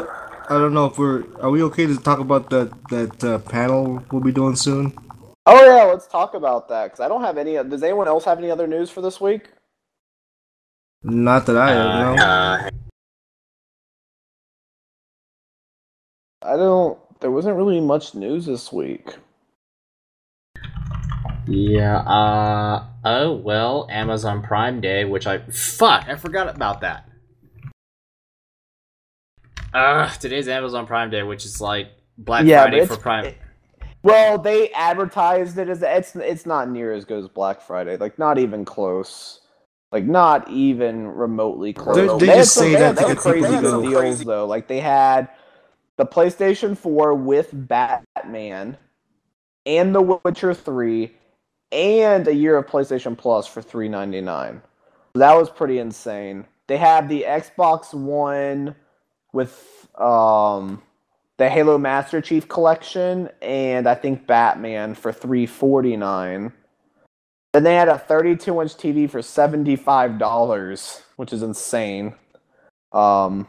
I don't know if are we okay to talk about that panel we'll be doing soon? Oh yeah, let's talk about that, because I don't have any. Does anyone else have any other news for this week? Not that I know. I don't. There wasn't really much news this week. Yeah, oh well, Amazon Prime Day, which I forgot about that. Today's Amazon Prime Day, which is like Black Friday for Prime. Well, they advertised it as it's not near as good as Black Friday. Like, not even close. Like, not even remotely close. They just say that they had crazy good deals though. Like, they had the PlayStation 4 with Batman and The Witcher 3 and a year of PlayStation Plus for $3.99. That was pretty insane. They had the Xbox One with the Halo Master Chief Collection and I think Batman for $3.49. Then they had a 32-inch TV for $75, which is insane. I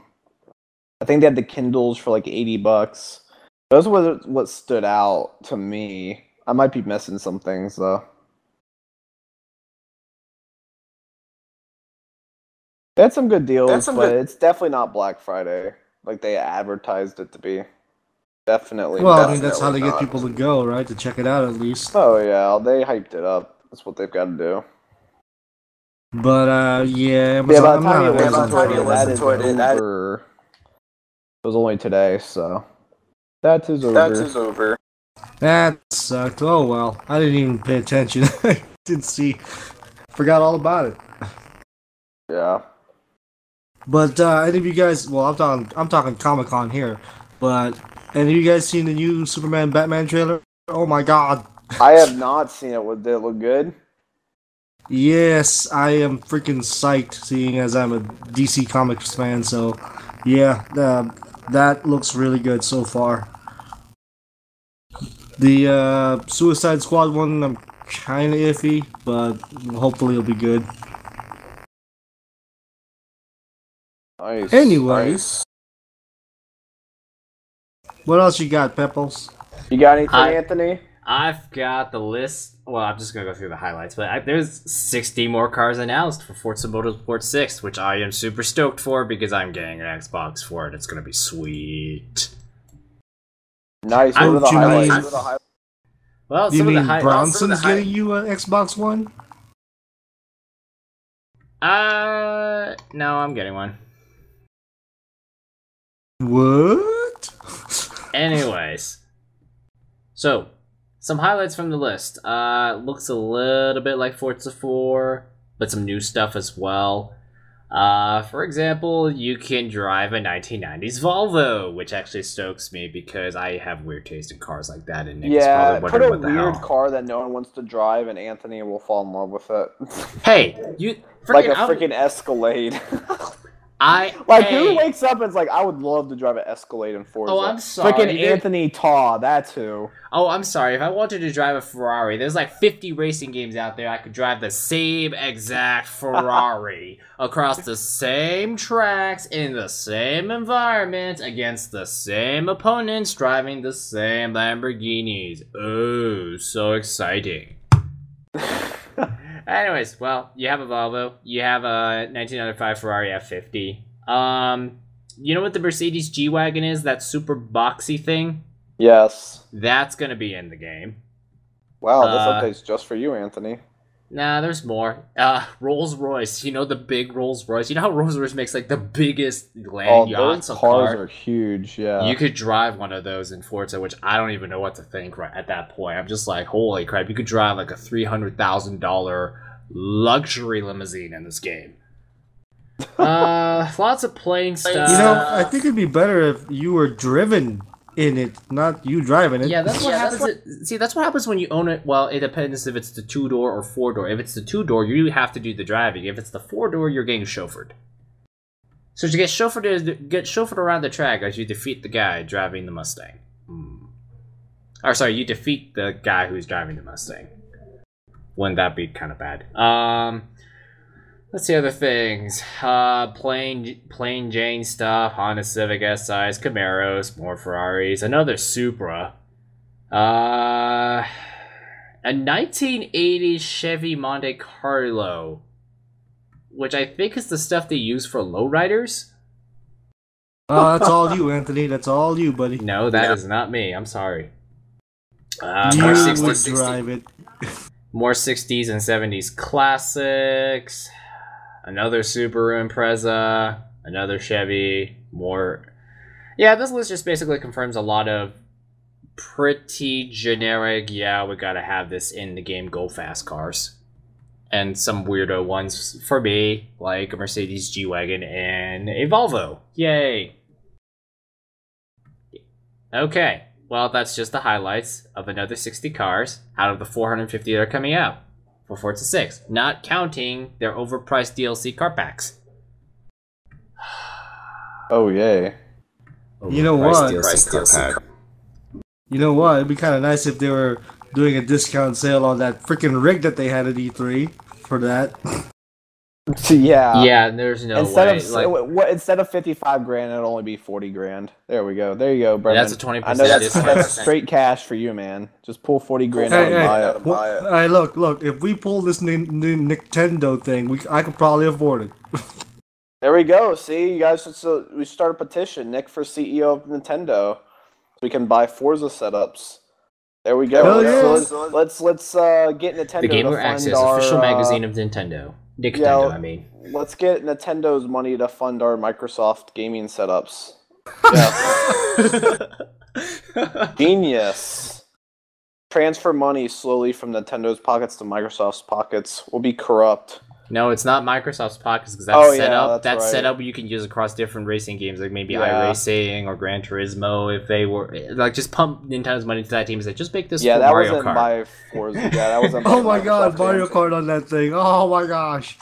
think they had the Kindles for like $80. Those were what stood out to me. I might be missing some things though. They had some good deals, but it's definitely not Black Friday like they advertised it to be. Definitely. Well, I mean, that's how they get people to go, right? To check it out at least. Oh yeah, they hyped it up. That's what they've got to do. But yeah, By the I'm time you not listen to it, that is over. It was only today, so that is over. That sucked. Oh well, I didn't even pay attention. I didn't see. Forgot all about it. Yeah. But any of you guys? Well, I'm talking Comic-Con here. But any of you guys seen the new Superman Batman trailer? Oh my God! I have not seen it. Did it look good? Yes, I am freaking psyched, seeing as I'm a DC Comics fan. So, yeah, that looks really good so far. The Suicide Squad one, I'm kind of iffy, but hopefully it'll be good. Nice. Anyways, what else you got, Pepples? You got anything, Anthony? I've got the list. Well, I'm just going to go through the highlights, but there's 60 more cars announced for Forza Motorsport 6, which I am super stoked for because I'm getting an Xbox for it. It's going to be sweet. Nice. What are the highlights? Well, you mean Bronson's getting you an Xbox One? No, I'm getting one. What? Anyways. So, some highlights from the list. Looks a little bit like Forza 4, but some new stuff as well. For example, you can drive a 1990s Volvo, which actually stokes me because I have weird taste in cars like that. And Nick probably put a what the weird hell. car that no one wants to drive, and Anthony will fall in love with it. Hey, you like a freaking Escalade. Who wakes up and is like, I would love to drive an Escalade in Forza. Oh, I'm sorry. Freaking Anthony Taw, that's who. Oh, I'm sorry. If I wanted to drive a Ferrari, there's like 50 racing games out there. I could drive the same exact Ferrari across the same tracks in the same environment against the same opponents driving the same Lamborghinis. Oh, so exciting. Anyways, well, you have a Volvo. You have a 1995 Ferrari F50. You know what the Mercedes G-Wagon is? That super boxy thing? Yes. That's going to be in the game. Wow, this update's just for you, Anthony. Nah, there's more. Rolls-Royce. You know the big Rolls-Royce? You know how Rolls-Royce makes like the biggest land yachts? Those cars are huge, yeah. You could drive one of those in Forza, which I don't even know what to think right at that point. I'm just like, holy crap, you could drive like a $300,000 luxury limousine in this game. Lots of playing stuff. You know, I think it'd be better if you were driven in it, not you driving it. Yeah, that's what happens. See, that's what happens when you own it. Well, it depends if it's the 2-door or 4-door. If it's the 2-door, you have to do the driving. If it's the 4-door, you're getting chauffeured. So to get chauffeured around the track as you defeat the guy driving the Mustang. Or sorry, you defeat the guy who's driving the Mustang. Wouldn't that be kind of bad? Let's see other things. Plain Jane stuff. Honda Civic SIs, Camaros, more Ferraris, another Supra. A 1980 Chevy Monte Carlo, which I think is the stuff they use for lowriders. Oh, that's all you, Anthony. That's all you, buddy. No, that is not me. I'm sorry. You More would 60s, drive it. more 60s and 70s classics. Another Subaru Impreza, another Chevy, more... Yeah, this list just basically confirms a lot of pretty generic, yeah, we gotta have this in the game go-fast cars. And some weirdo ones for me, like a Mercedes G-Wagon and a Volvo. Yay! Okay, well, that's just the highlights of another 60 cars out of the 450 that are coming out for Forza 6, not counting their overpriced DLC car packs. Oh, yay. You know what? You know what? It'd be kind of nice if they were doing a discount sale on that freaking rig that they had at E3 for that. Yeah. Yeah, there's no way. Instead of 55 grand, it'll only be 40 grand. There we go. There you go, Brendan. That's a 20% I know discount. that's straight cash for you, man. Just pull 40 grand out and buy it. Well, hey, look. If we pull this new Nintendo thing, I could probably afford it. There we go. See, you guys, we start a petition. Nick for CEO of Nintendo. we can buy Forza setups. There we go. Hell Let's get Nintendo The Gamer to fund Access, our, official magazine of Nintendo. Nintendo, I mean. Let's get Nintendo's money to fund our Microsoft gaming setups. Yeah. Genius. Transfer money slowly from Nintendo's pockets to Microsoft's pockets. Will be corrupt. No, it's not Microsoft's pockets because that's set up you can use across different racing games, like maybe iRacing or Gran Turismo. If they were like, just pump Nintendo's money to that team and say, just make this for Mario Kart. By Forza. Yeah, that wasn't. Oh my god, Mario Kart on that thing! Oh my gosh.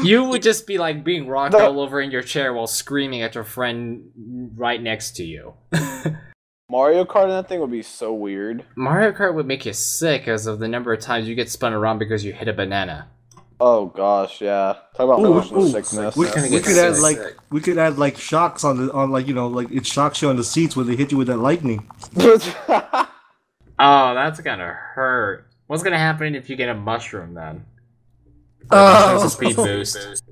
You would just be like being rocked all over in your chair while screaming at your friend right next to you. Mario Kart on that thing would be so weird. Mario Kart would make you sick because of the number of times you get spun around because you hit a banana. Oh gosh, yeah. Talk about motion sickness. We could add like shocks on like it shocks you on the seats when they hit you with that lightning. Oh, that's gonna hurt. What's gonna happen if you get a mushroom then? It's a speed boost.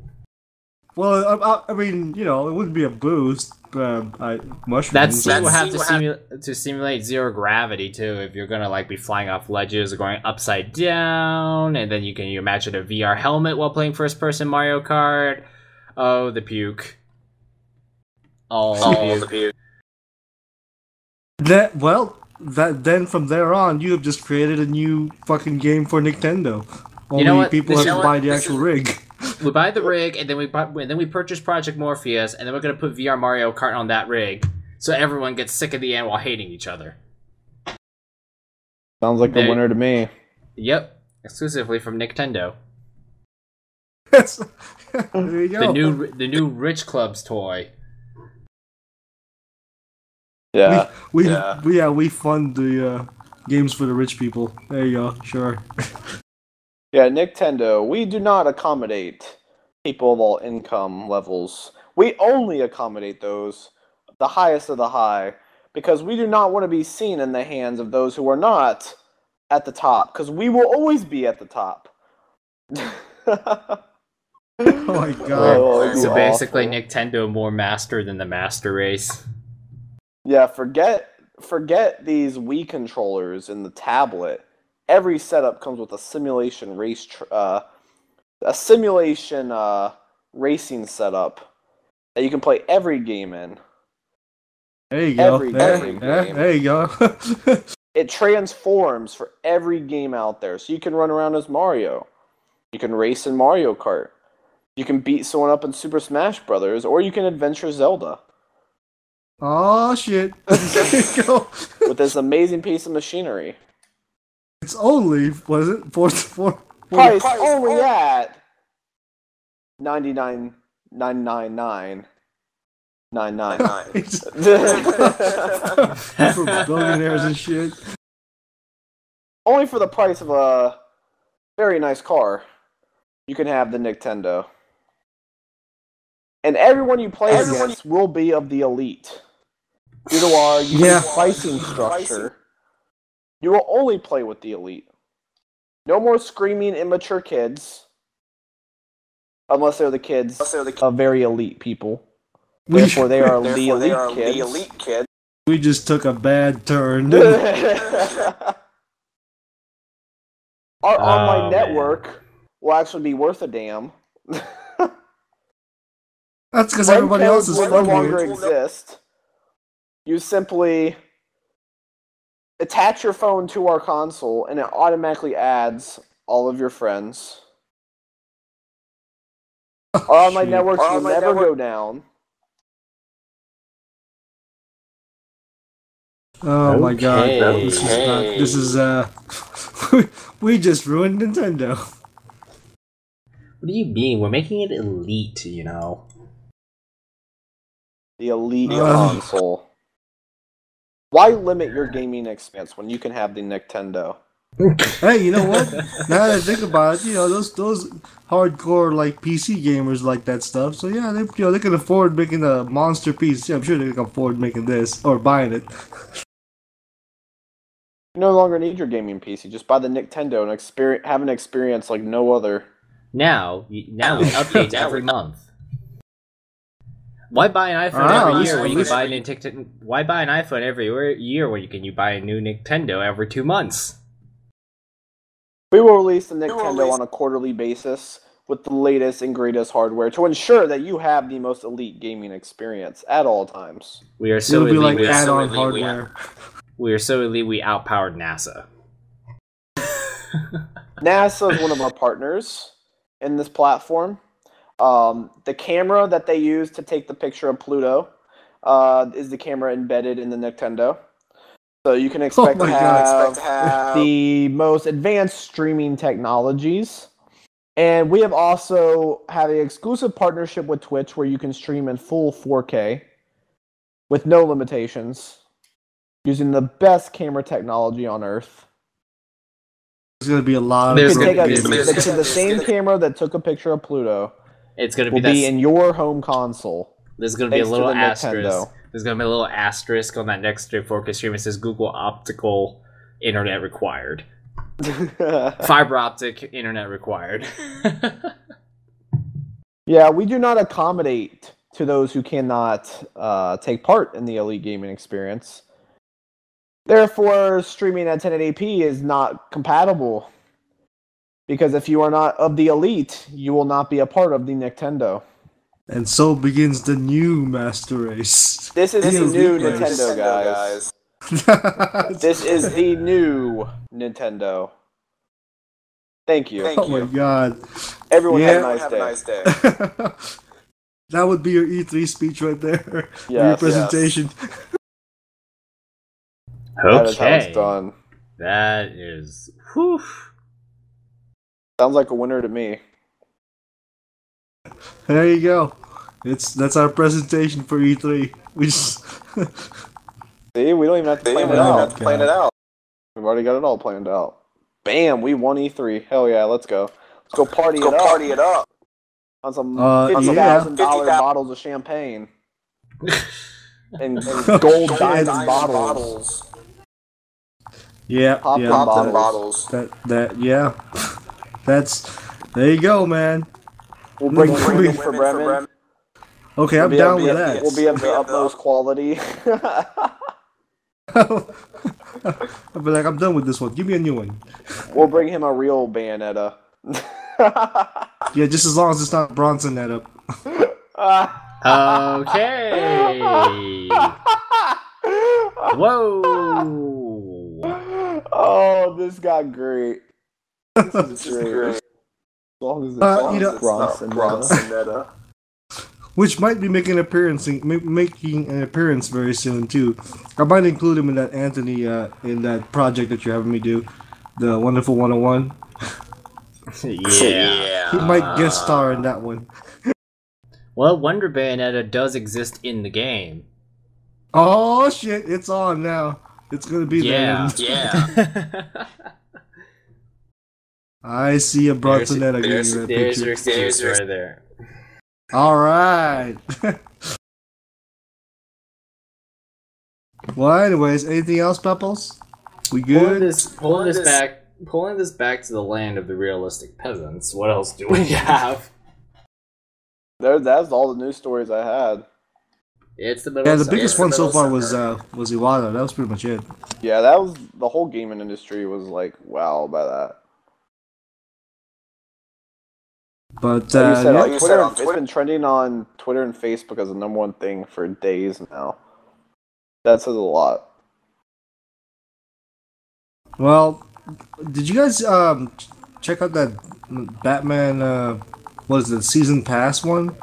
Well, I mean, it wouldn't be a boost. Mushrooms. That seat will have to simulate zero gravity too. If you're gonna like be flying off ledges or going upside down, and then you imagine a VR helmet while playing first-person Mario Kart. Oh, the puke! Oh, the puke! Then from there on, you have just created a new fucking game for Nintendo. Only people have to buy the actual rig. We buy the rig, and then we purchase Project Morpheus, and then we're gonna put VR Mario Kart on that rig, so everyone gets sick at the end while hating each other. Sounds like a winner to me. Yep, exclusively from Nintendo. There you go. The new Rich Clubs toy. Yeah, we fund the games for the rich people. There you go. Sure. Yeah, Nintendo, we do not accommodate people of all income levels. We only accommodate those, the highest of the high, because we do not want to be seen in the hands of those who are not at the top, because we will always be at the top. Oh my god. So basically, awful. Nintendo more master than the master race. Yeah, forget these Wii controllers in the tablet. Every setup comes with a simulation racing setup that you can play every game in. There you go. There you go. It transforms for every game out there, so you can run around as Mario. You can race in Mario Kart. You can beat someone up in Super Smash Brothers, or you can adventure Zelda. Oh shit! There you go. With this amazing piece of machinery. It's only, was it? Price only at $99,999. For billionaires and shit. Only for the price of a very nice car, you can have the Nintendo. And everyone you play against will be of the elite. Due to our unique pricing structure. You will only play with the elite. No more screaming immature kids. Unless they're the kids of very elite people. Therefore, they are the elite kids. We just took a bad turn. Our online network will actually be worth a damn. That's because everybody else is no longer exist. You simply attach your phone to our console, and it automatically adds all of your friends. Our online networks will never go down. Oh my god. This is we just ruined Nintendo. What do you mean? We're making it elite, you know. The elite console. Why limit your gaming experience when you can have the Nintendo? Hey, you know what? Now that I think about it, those hardcore like PC gamers like that stuff. So yeah, they can afford making a monster PC. I'm sure they can afford making this or buying it. You no longer need your gaming PC. Just buy the Nintendo and have an experience like no other. Now it updates every month. Why buy an iPhone Ah, every at year when you least- can buy a Nintendo? Why buy an iPhone every year when you buy a new Nintendo every 2 months? We will release the Nintendo on a quarterly basis with the latest and greatest hardware to ensure that you have the most elite gaming experience at all times. We are so It'll be elite. like add-on hardware. We are so elite. We outpowered NASA. NASA is one of our partners in this platform. The camera that they use to take the picture of Pluto is the camera embedded in the Nintendo. So you can expect to have the most advanced streaming technologies. And we have also had an exclusive partnership with Twitch where you can stream in full 4K with no limitations using the best camera technology on Earth. There's gonna be a lot There's of gonna great be- games. The same camera that took a picture of Pluto It's gonna will be be in your home console. There's gonna be a thanks to little the asterisk. Nintendo. There's gonna be a little asterisk on that next 4K stream. It says Google Optical Internet required. Fiber optic internet required. Yeah, we do not accommodate to those who cannot take part in the Elite Gaming experience. Therefore, streaming at 1080p is not compatible. Because if you are not of the Elite, you will not be a part of the Nintendo. And so begins the new Master Race. This is the Elite new Race. Nintendo, guys. This is the new Nintendo. Thank you. Oh my god. Everyone Yeah. have a nice day. That would be your E3 speech right there. Your Yes, presentation. That is how it's Okay. done. That is. Whew. Sounds like a winner to me. There you go. That's our presentation for E3. We just See, we don't even have to plan it Oh, out. God. We've already got it all planned out. Bam, we won E3. Hell yeah, let's go. Let's go party it up. On some $50,000 bottles of champagne. and gold diamond bottles. Yeah, Poppin' yeah. bottles. That yeah. There you go, man. We'll bring We'll women be- for Bremen. Okay, I'm down with that. We'll be of the utmost quality. I'll be like, I'm done with this one. Give me a new one. We'll bring him a real Bayonetta. Yeah, just as long as it's not Bronson that up. Okay. Whoa. Oh, this got great. This is great. As long as it's Bronson. Which might be making an appearance very soon too. I might include him in that Anthony in that project that you're having me do, the Wonderful 101. Yeah. He might guest star in that one. Well, Wonder Bayonetta does exist in the game. Oh shit! It's on now. It's gonna be Yeah. there. Yeah. I see a Bronsonetta getting that There's picture. your excuse right there. All right. Well, anyways, anything else, Pepples? We good? Pulling this back to the land of the realistic peasants. What else do we have? That's all the news stories I had. It's the middle. Yeah, the of biggest summer. one so far was Iwata. That was pretty much it. Yeah, that was the whole gaming industry was like wow by that. But Like you said, yeah. on Twitter, it's been trending on Twitter and Facebook as the number one thing for days now. That says a lot. Well, did you guys check out that Batman? What is it? Season pass one?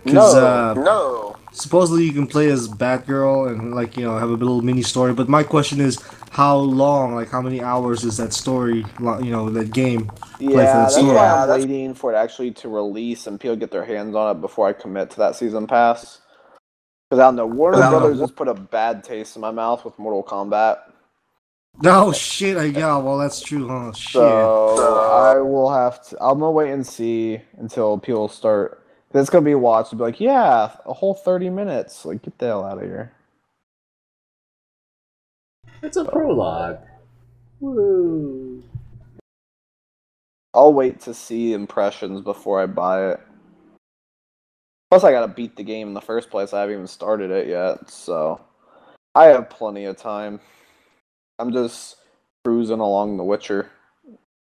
No. Supposedly you can play as Batgirl and have a little mini story. But my question is, how long? Like how many hours is that story? That game. Play for Yeah, that that's story. why I'm waiting for it actually to release and people get their hands on it before I commit to that season pass. Because I don't know, Warner Brothers just put a bad taste in my mouth with Mortal Kombat. No shit. Yeah. Well, that's true. Huh? Shit. So I will have to. I'm gonna wait and see until people start. Cause it's gonna be watched and be like, yeah, a whole 30 minutes. Like, get the hell out of here. It's a prologue. Woo. I'll wait to see impressions before I buy it. Plus, I gotta beat the game in the first place. I haven't even started it yet, so I have plenty of time. I'm just cruising along The Witcher.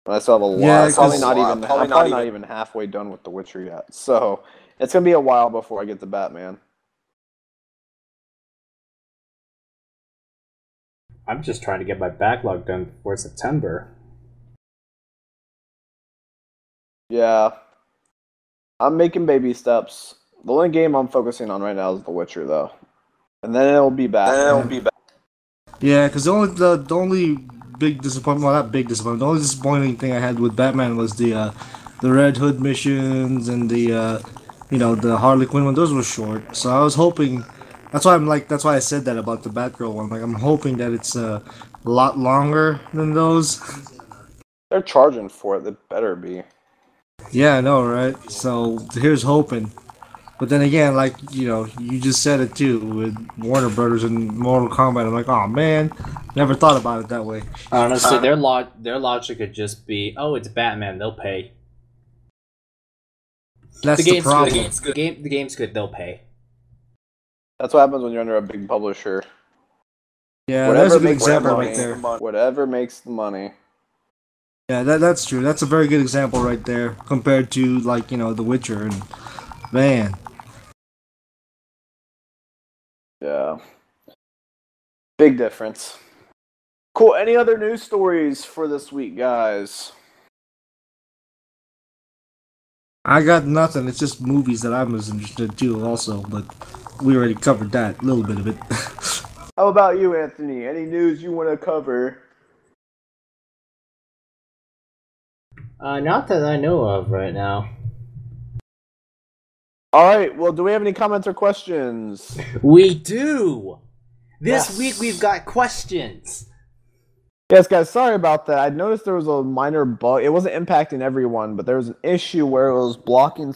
I still have a lot. Yeah, Probably not even halfway done with The Witcher yet. So it's gonna be a while before I get to Batman. I'm just trying to get my backlog done before September. Yeah, I'm making baby steps. The only game I'm focusing on right now is The Witcher, though, and then it'll be Batman. Yeah, because the only big disappointment, well, not big disappointment, the only disappointing thing I had with Batman was the Red Hood missions and the the Harley Quinn one. Those were short, so I was hoping. That's why I said that about the Batgirl one. Like, I'm hoping that it's a lot longer than those. They're charging for it. They better be. Yeah, I know, right? So here's hoping. But then again, like, you just said it too with Warner Brothers and Mortal Kombat. I'm like, oh man, never thought about it that way. Honestly, their logic could just be, oh, it's Batman, they'll pay. That's the problem. The game's good, they'll pay. That's what happens when you're under a big publisher. Yeah, that's a good example right there. Whatever makes the money. Yeah, that's true. That's a very good example right there compared to, like, The Witcher and man. Yeah. Big difference. Cool. Any other news stories for this week, guys? I got nothing. It's just movies that I'm as interested in too, also, but we already covered that, a little bit of it. How about you, Anthony? Any news you want to cover? Not that I know of right now. All right. Well, do we have any comments or questions? We do! This week we've got questions! Yes, guys, sorry about that. I noticed there was a minor bug. It wasn't impacting everyone, but there was an issue where it was blocking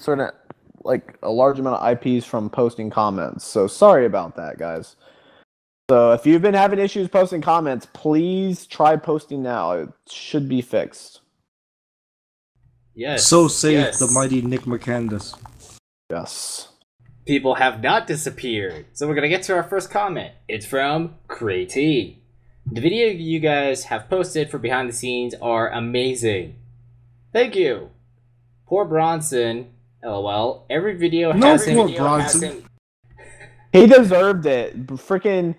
a large amount of IPs from posting comments. So sorry about that, guys. So if you've been having issues posting comments, please try posting now. It should be fixed. Yes. So safe, the mighty Nick McCandless. Yes. People have not disappeared. So we're going to get to our first comment. It's from Cray-T. The video you guys have posted for behind the scenes are amazing. Thank you. Poor Bronson. LOL. Every video has him. He deserved it. Freaking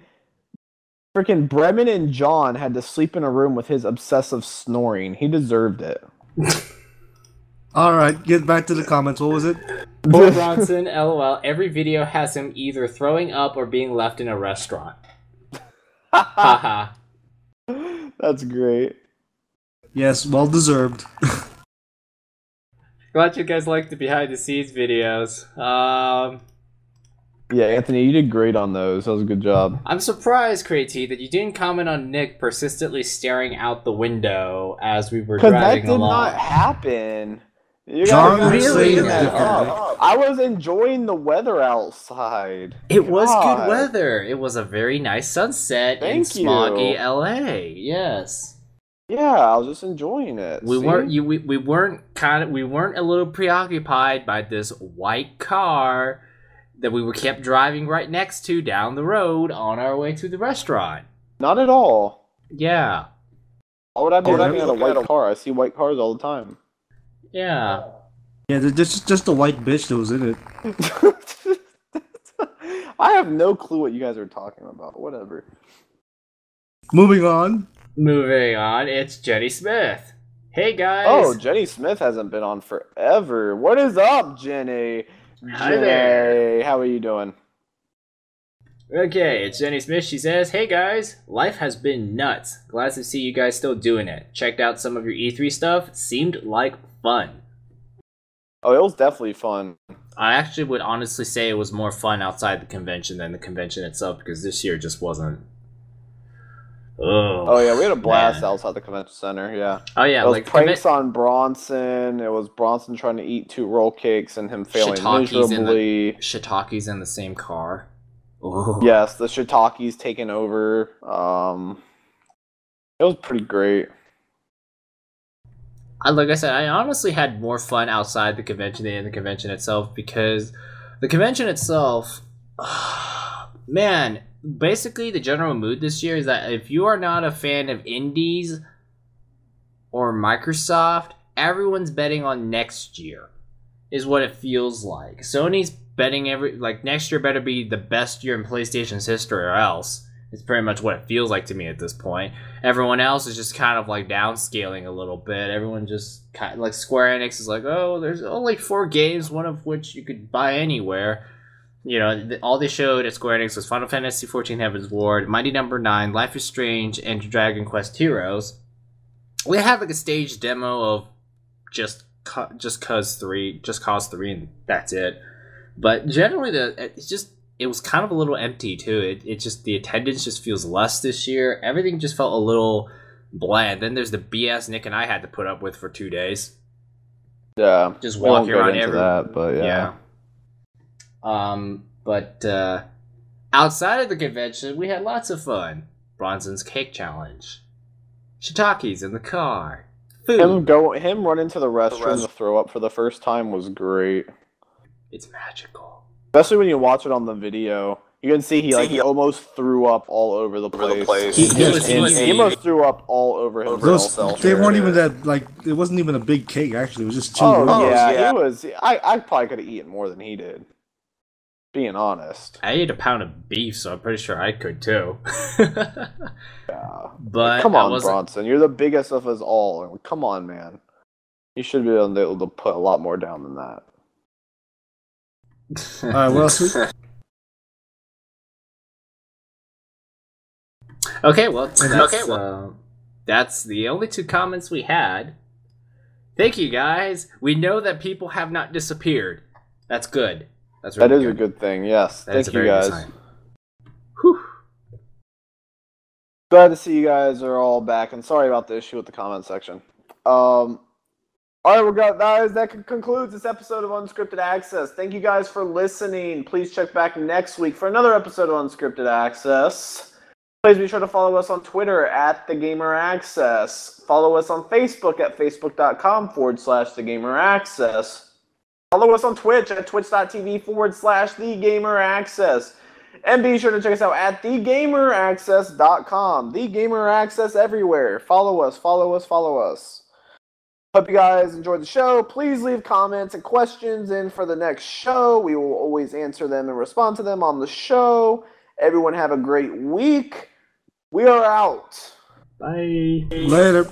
Bremen and John had to sleep in a room with his obsessive snoring. He deserved it. Alright, get back to the comments. What was it? Poor Bronson. LOL. Every video has him either throwing up or being left in a restaurant. Haha. That's great. Yes, well deserved. Glad you guys like the behind the scenes videos. Yeah, Anthony, you did great on those. That was a good job. I'm surprised, Cray-T, that you didn't comment on Nick persistently staring out the window as we were driving along. That did not happen. John really? I was enjoying the weather outside. It was good weather. It was a very nice sunset in smoggy LA. Yes. Yeah, I was just enjoying it. We weren't a little preoccupied by this white car that we kept driving right next to down the road on our way to the restaurant. Not at all. Yeah. Why would I be looking at a white car? I see white cars all the time. Yeah. Yeah, there's just a white bitch that was in it. I have no clue what you guys are talking about. Whatever. Moving on, it's Jenny Smith. Hey guys. Oh, Jenny Smith hasn't been on forever. What is up, Jenny? Hi there. How are you doing? Okay, it's Jenny Smith. She says, hey guys, life has been nuts. Glad to see you guys still doing it. Checked out some of your E3 stuff. Seemed like fun. Oh, it was definitely fun. I actually would honestly say it was more fun outside the convention than the convention itself, because this year just wasn't. Oh yeah, we had a blast outside the convention center. Yeah. Oh yeah, it was pranks on Bronson. It was Bronson trying to eat 2 roll cakes and him failing miserably. Shiitake's in the same car. Ooh. Yes, the Shiitake's taken over. It was pretty great. Like I said, I honestly had more fun outside the convention than in the convention itself, because The convention itself, man, basically the general mood this year is that if you are not a fan of indies or Microsoft, everyone's betting on next year, is what it feels like. Sony's betting next year better be the best year in PlayStation's history or else. It's pretty much what it feels like to me at this point. Everyone else is just kind of like downscaling a little bit. Everyone just kind of, like Square Enix is like, oh, there's only 4 games, one of which you could buy anywhere. You know, all they showed at Square Enix was Final Fantasy XIV Heaven's Ward, Mighty Number 9, Life is Strange, and Dragon Quest Heroes. We have like a staged demo of Just Cause 3, and that's it. But generally, it was kind of a little empty too. It just, the attendance just feels less this year. Everything just felt a little bland. Then there's the BS Nick and I had to put up with for 2 days. Yeah, just walking around that, but yeah. But outside of the convention, we had lots of fun. Bronson's Cake Challenge, shiitakes in the car, food. Him running to the restroom to throw up for the first time was great. It's magical. Especially when you watch it on the video. You can see he almost threw up all over the place. He almost threw up all over himself. They weren't even that, like, it wasn't even a big cake, actually. It was just 2 rolls. Yeah, he was. I probably could have eaten more than he did. Being honest. I ate a pound of beef, so I'm pretty sure I could too. Yeah. But come on, Bronson. You're the biggest of us all. Come on, man. You should be able to put a lot more down than that. Alright, what else? Okay, well, that's the only 2 comments we had. Thank you, guys. We know that people have not disappeared. That's good. That's really that is a good thing. Yes, thank you guys. Whew. Glad to see you guys are all back, and sorry about the issue with the comment section. All right, that concludes this episode of Unscripted Access. Thank you guys for listening. Please check back next week for another episode of Unscripted Access. Please be sure to follow us on Twitter at TheGamerAccess. Follow us on Facebook at facebook.com/TheGamerAccess. Follow us on Twitch at twitch.tv/TheGamerAccess. And be sure to check us out at TheGamerAccess.com. The Gamer Access everywhere. Follow us. Hope you guys enjoyed the show. Please leave comments and questions in for the next show. We will always answer them and respond to them on the show. Everyone have a great week. We are out. Bye. Later.